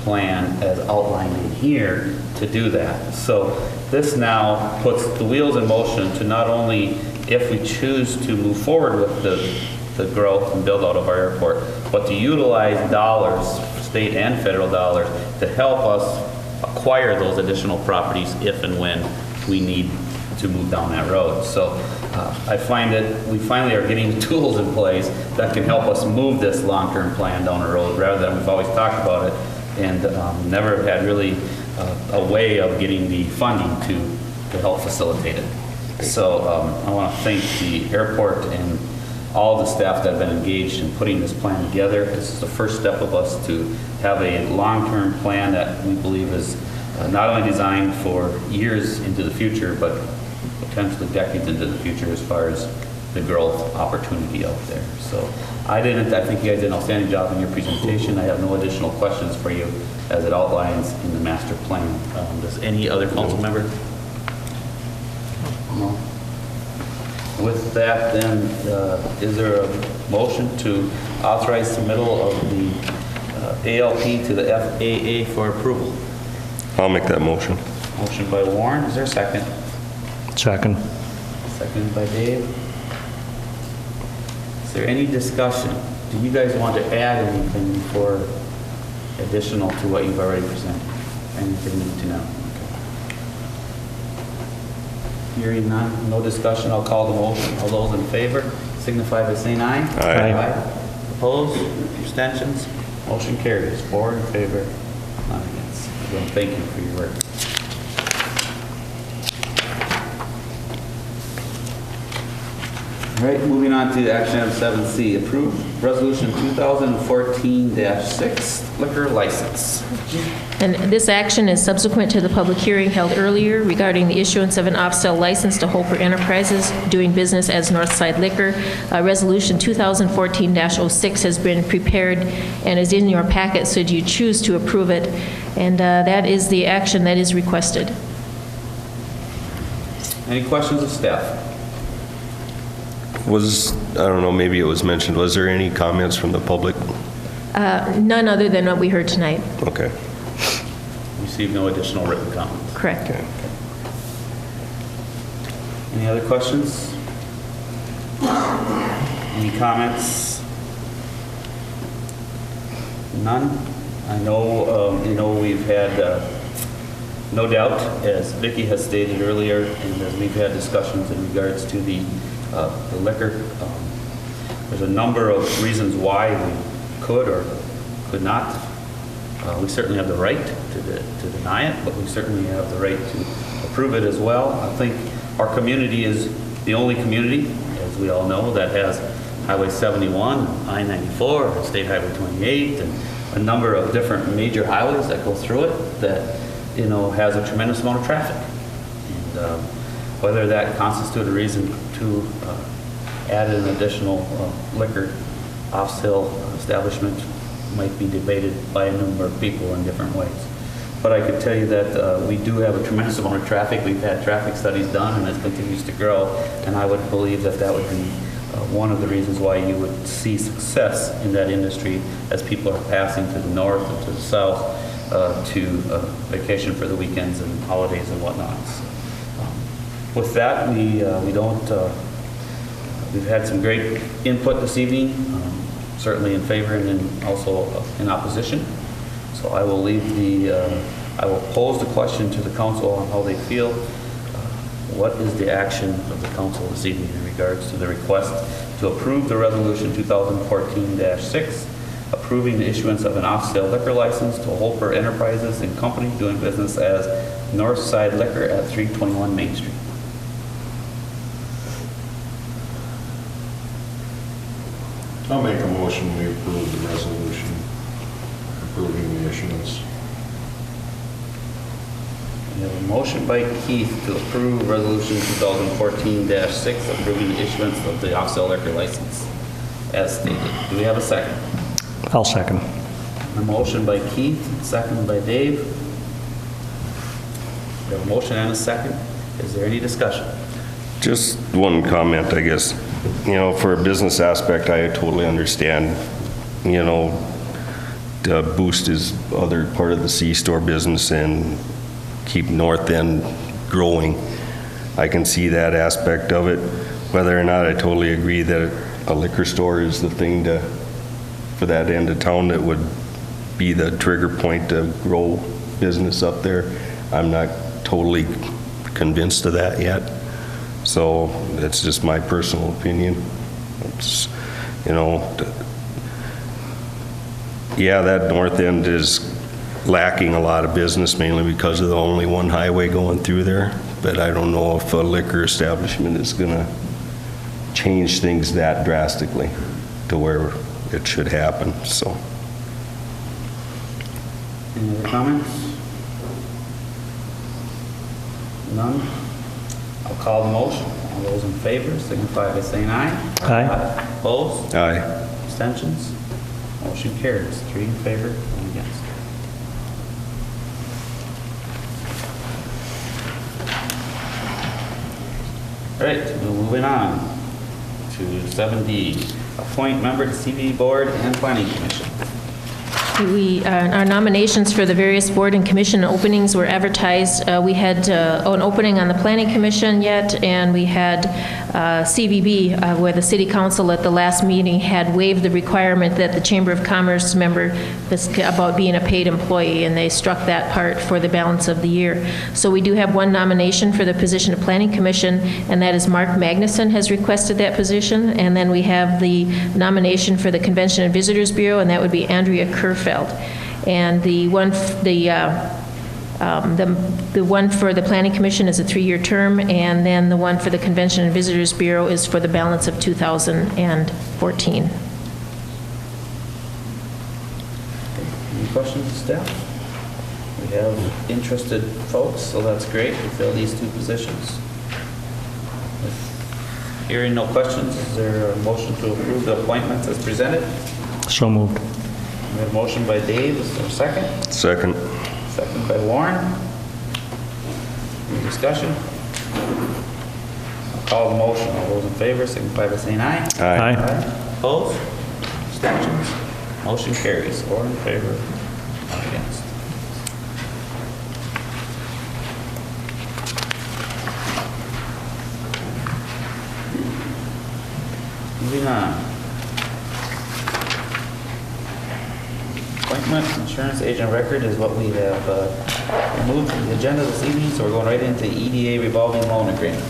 plan as outlined in here to do that. So this now puts the wheels in motion to not only, if we choose to move forward with the growth and build out of our airport, but to utilize dollars, state and federal dollars, to help us acquire those additional properties if and when we need to move down that road. So I find that we finally are getting the tools in place that can help us move this long-term plan down the road, rather than we've always talked about it and never had really a way of getting the funding to help facilitate it. So I want to thank the airport and all the staff that have been engaged in putting this plan together. This is the first step of us to have a long-term plan that we believe is not only designed for years into the future, but potentially decades into the future as far as the growth opportunity out there. So I think you guys did an outstanding job in your presentation. I have no additional questions for you as it outlines in the master plan. Does any other council member? No. With that, then, is there a motion to authorize submittal of the ALP to the FAA for approval? I'll make that motion. Motion by Warren. Is there a second? Second. Seconded by Dave. Is there any discussion? Do you guys want to add anything for additional to what you've already presented? Anything you need to know? Okay. Hearing none, no discussion, I'll call the motion. All those in favor signify by saying aye. Aye. Opposed? Abstentions? Motion carries. 4 in favor, none against. Again, thank you for your work. All right, moving on to action item 7C, approve resolution 2014-6 liquor license. And this action is subsequent to the public hearing held earlier regarding the issuance of an off-sale license to Holper Enterprises doing business as Northside Liquor. Resolution 2014-06 has been prepared and is in your packet, so do you choose to approve it. And that is the action that is requested. Any questions of staff? I don't know, maybe it was mentioned, was there any comments from the public? None other than what we heard tonight. Okay. Received no additional written comments. Correct. Okay. Any other questions? Any comments? None? I know, we've had, no doubt, as Vicki has stated earlier, and as we've had discussions in regards to the liquor, there's a number of reasons why we could or could not. We certainly have the right to deny it, but we certainly have the right to approve it as well. I think our community is the only community, as we all know, that has Highway 71, I-94, State Highway 28, and a number of different major highways that go through it that, has a tremendous amount of traffic. And whether that constitutes a reason to add an additional liquor off-sale establishment might be debated by a number of people in different ways. But I could tell you that we do have a tremendous amount of traffic. We've had traffic studies done, and it continues to grow. And I would believe that that would be one of the reasons why you would see success in that industry as people are passing to the north and to the south to vacation for the weekends and holidays and whatnot. So, with that, we've had some great input this evening, certainly in favor and then also in opposition. So I will I will pose the question to the council on how they feel. What is the action of the council this evening in regards to the request to approve the resolution 2014-6, approving the issuance of an off-sale liquor license to Holper Enterprises and Company doing business as Northside Liquor at 321 Main Street? I'll make a motion we approve the resolution approving the issuance. We have a motion by Keith to approve resolution 2014-6, approving the issuance of the off-sale liquor license as stated. Do we have a second? I'll second. A motion by Keith, second by Dave. We have a motion and a second. Is there any discussion? Just one comment, I guess. For a business aspect, I totally understand, to boost his other part of the C-store business and keep North End growing. I can see that aspect of it. Whether or not I totally agree that a liquor store is the thing for that end of town that would be the trigger point to grow business up there, I'm not totally convinced of that yet. So that's just my personal opinion. It's, yeah, that north end is lacking a lot of business, mainly because of the only one highway going through there. But I don't know if a liquor establishment is going to change things that drastically to where it should happen. So. Any other comments? None? I'll call the motion. All those in favor signify by saying aye. Aye. Opposed? Aye. Abstentions? Motion carries. 3 in favor, 1 against. All right, moving on to 7D. Appoint member to CBD Board and Planning Commission. Our nominations for the various board and commission openings were advertised. We had an opening on the Planning Commission yet, and we had CVB, where the City Council at the last meeting had waived the requirement that the Chamber of Commerce member was about being a paid employee, and they struck that part for the balance of the year. So we do have one nomination for the position of Planning Commission, and that is Mark Magnuson has requested that position. And then we have the nomination for the Convention and Visitors Bureau, and that would be Andrea Kerfeld. And the one for the Planning Commission is a 3-year term, and then the one for the Convention and Visitors Bureau is for the balance of 2014. Any questions, staff? We have interested folks, so that's great to fill these 2 positions. Hearing no questions, is there a motion to approve the appointments as presented? So moved. We have a motion by Dave. Is there a second? Second. Second by Warren. Any discussion? I'll call the motion. All those in favor signify by saying aye. Aye. Opposed? Abstentions? Motion carries. 4 in favor, 1 against. Moving on. Appointment insurance agent record is what we have removed from the agenda this evening, so we're going right into EDA revolving loan agreement.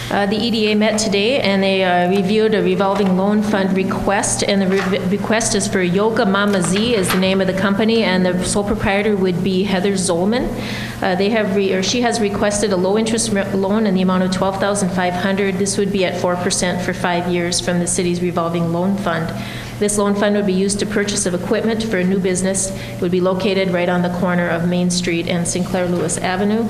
The EDA met today, and they reviewed a revolving loan fund request, and the request is for Yoga Mama Z is the name of the company, and the sole proprietor would be Heather Zolman. She has requested a low-interest loan in the amount of $12,500. This would be at 4% for 5 years from the city's revolving loan fund. This loan fund would be used to purchase of equipment for a new business. It would be located right on the corner of Main Street and Sinclair Lewis Avenue.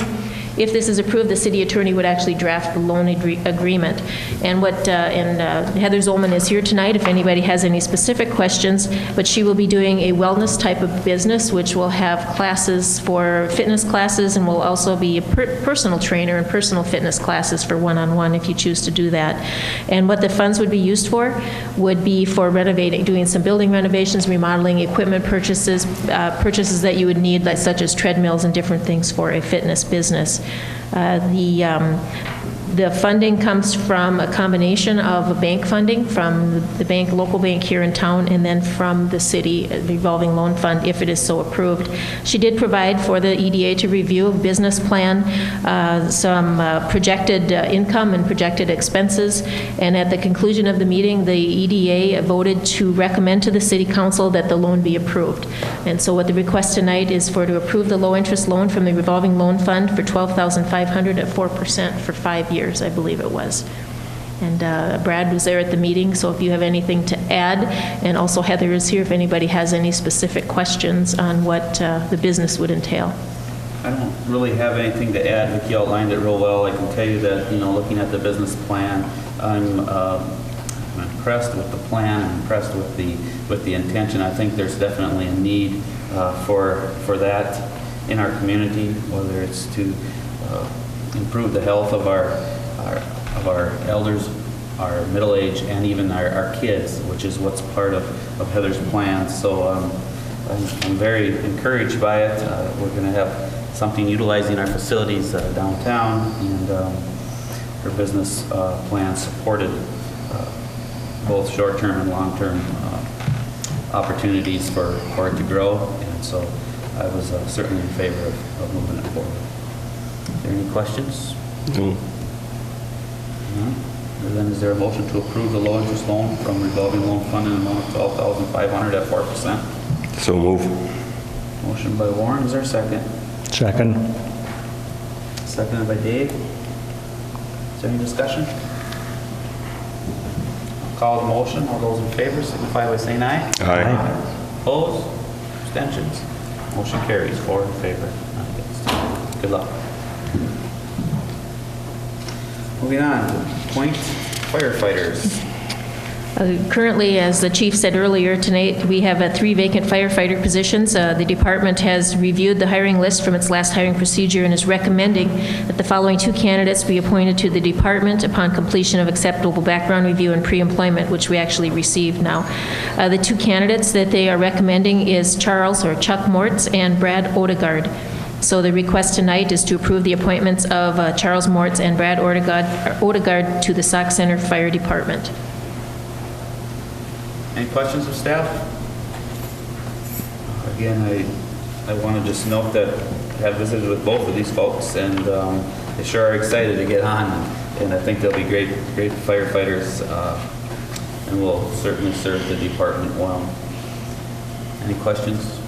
If this is approved, the city attorney would actually draft the loan agreement. And Heather Zolman is here tonight if anybody has any specific questions, but she will be doing a wellness type of business, which will have classes for fitness classes, and will also be a personal trainer and personal fitness classes for one-on-one if you choose to do that. And what the funds would be used for would be for renovating, doing some building renovations, remodeling, equipment purchases, purchases that you would need, like such as treadmills and different things for a fitness business. The funding comes from a combination of bank funding from the local bank here in town, and then from the city revolving loan fund if it is so approved. She did provide for the EDA to review a business plan, some projected income and projected expenses, and at the conclusion of the meeting, the EDA voted to recommend to the city council that the loan be approved. And so what the request tonight is to approve the low interest loan from the revolving loan fund for $12,500 at 4% for 5 years. I believe it was. And Brad was there at the meeting, so if you have anything to add, and also Heather is here if anybody has any specific questions on what the business would entail. I don't really have anything to add. Vicki outlined it real well. I can tell you that, looking at the business plan, I'm impressed with the plan. I'm impressed with the intention. I think there's definitely a need for that in our community, whether it's to improve the health of our elders, our middle age, and even our kids, which is what's part of Heather's plan. So I'm very encouraged by it. We're going to have something utilizing our facilities downtown, and her business plan supported both short-term and long-term opportunities for it to grow, and so I was certainly in favor of moving it forward. Are there any questions? No. No? Then is there a motion to approve the low interest loan from revolving loan fund in the amount of $12,500 at 4%? So move. Motion by Warren, is there a second? Second. Seconded by Dave. Is there any discussion? I'll call the motion. All those in favor signify by saying aye. Aye. Opposed? Abstentions? Motion carries. 4 in favor, none against. Good luck. Moving on to appoint firefighters. Currently, as the chief said earlier tonight, we have 3 vacant firefighter positions. The department has reviewed the hiring list from its last hiring procedure and is recommending that the following 2 candidates be appointed to the department upon completion of acceptable background review and pre-employment, which we actually received now. The 2 candidates that they are recommending is Chuck Mortz and Brad Odegaard. So the request tonight is to approve the appointments of Charles Mortz and Brad Odegaard to the Sauk Center Fire Department. Any questions of staff? Again, I want to just note that I have visited with both of these folks, and they sure are excited to get on, and I think they'll be great firefighters, and will certainly serve the department well. Any questions?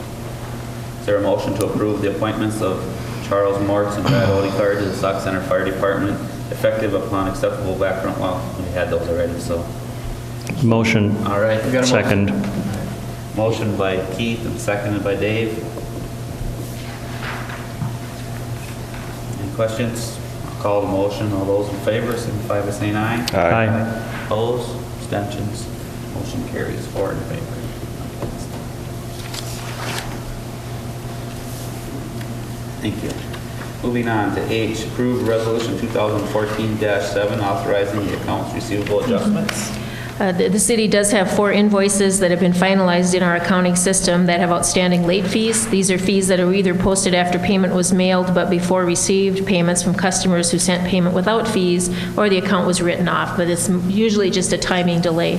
Is there a motion to approve the appointments of Charles Mortz and Brad Odegaard to the Sauk Center Fire Department, effective upon acceptable background? Well, we had those already, so. Motion. All right. We got a Second. Motion by Keith and seconded by Dave. Any questions? I'll call the motion. All those in favor signify by saying aye. Aye. Opposed? Abstentions? Motion carries. 4 in favor. Thank you. Moving on to H, approve resolution 2014-7 authorizing the accounts receivable adjustments. The city does have 4 invoices that have been finalized in our accounting system that have outstanding late fees. These are fees that are either posted after payment was mailed but before received, payments from customers who sent payment without fees, or the account was written off, but it's usually just a timing delay.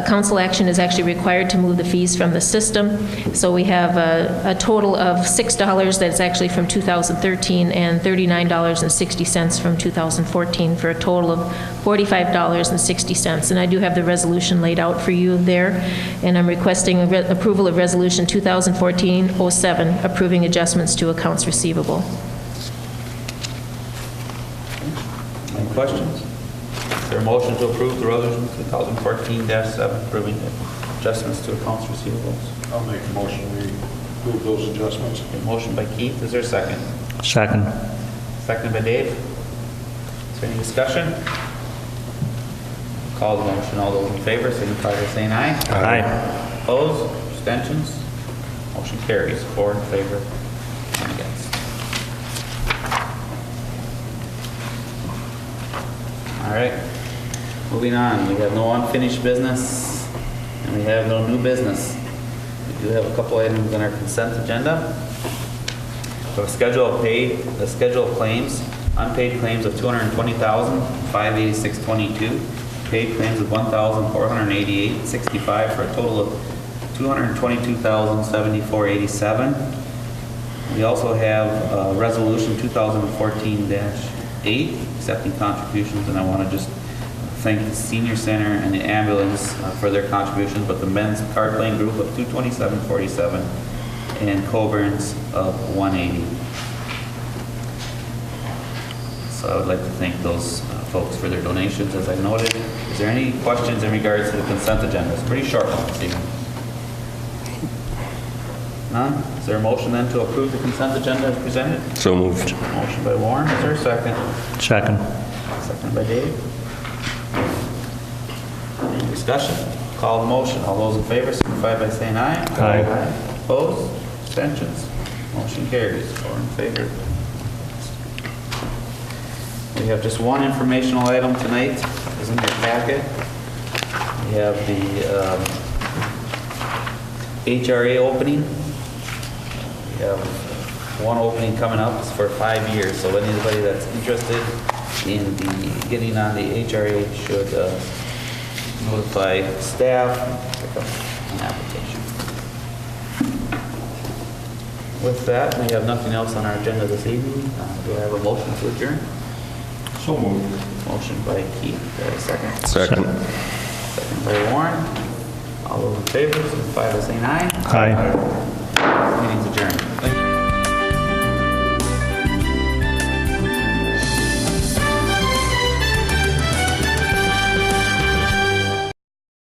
Council action is actually required to move the fees from the system, so we have a total of $6 that's actually from 2013 and $39.60 from 2014 for a total of $45.60. And I do have the resolution laid out for you there, and I'm requesting approval of Resolution 2014-07, approving adjustments to accounts receivable. Any questions? Is there a motion to approve the resolution 2014-7, approving adjustments to accounts receivables? I'll make a motion, we approve those adjustments. A motion by Keith, is there a second? Second. Second by Dave. Is there any discussion? Call the motion. All those in favor signify by saying aye. Aye. Opposed? Abstentions? Motion carries. 4 in favor, 1 against. All right. Moving on. We have no unfinished business, and we have no new business. We do have a couple items on our consent agenda. We have a schedule of claims. Unpaid claims of $220,586.22. Paid claims of $1,488.65 for a total of $222,074.87. We also have Resolution 2014-8, accepting contributions, and I want to just thank the Senior Center and the ambulance for their contributions, but the men's card playing group of $227.47 and Coburn's of $180. So I would like to thank those folks for their donations, as I noted. Is there any questions in regards to the consent agenda? It's pretty short one this evening. None? Is there a motion then to approve the consent agenda as presented? So moved. Motion by Warren, is there a second? Second. Second by Dave. Any discussion? Call the motion. All those in favor signify by saying aye. Aye. Opposed? Abstentions? Motion carries. 4 in favor. We have just one informational item tonight. It's in your packet. We have the HRA opening. We have one opening coming up. It's for 5 years. So anybody that's interested in getting on the HRA should notify staff, pick up an application. With that, we have nothing else on our agenda this evening. Do I have a motion to adjourn? So moved. Motion by Keith, second. Second. Second by Warren. All those in favor, signify by saying aye. Aye. Meeting's adjourned.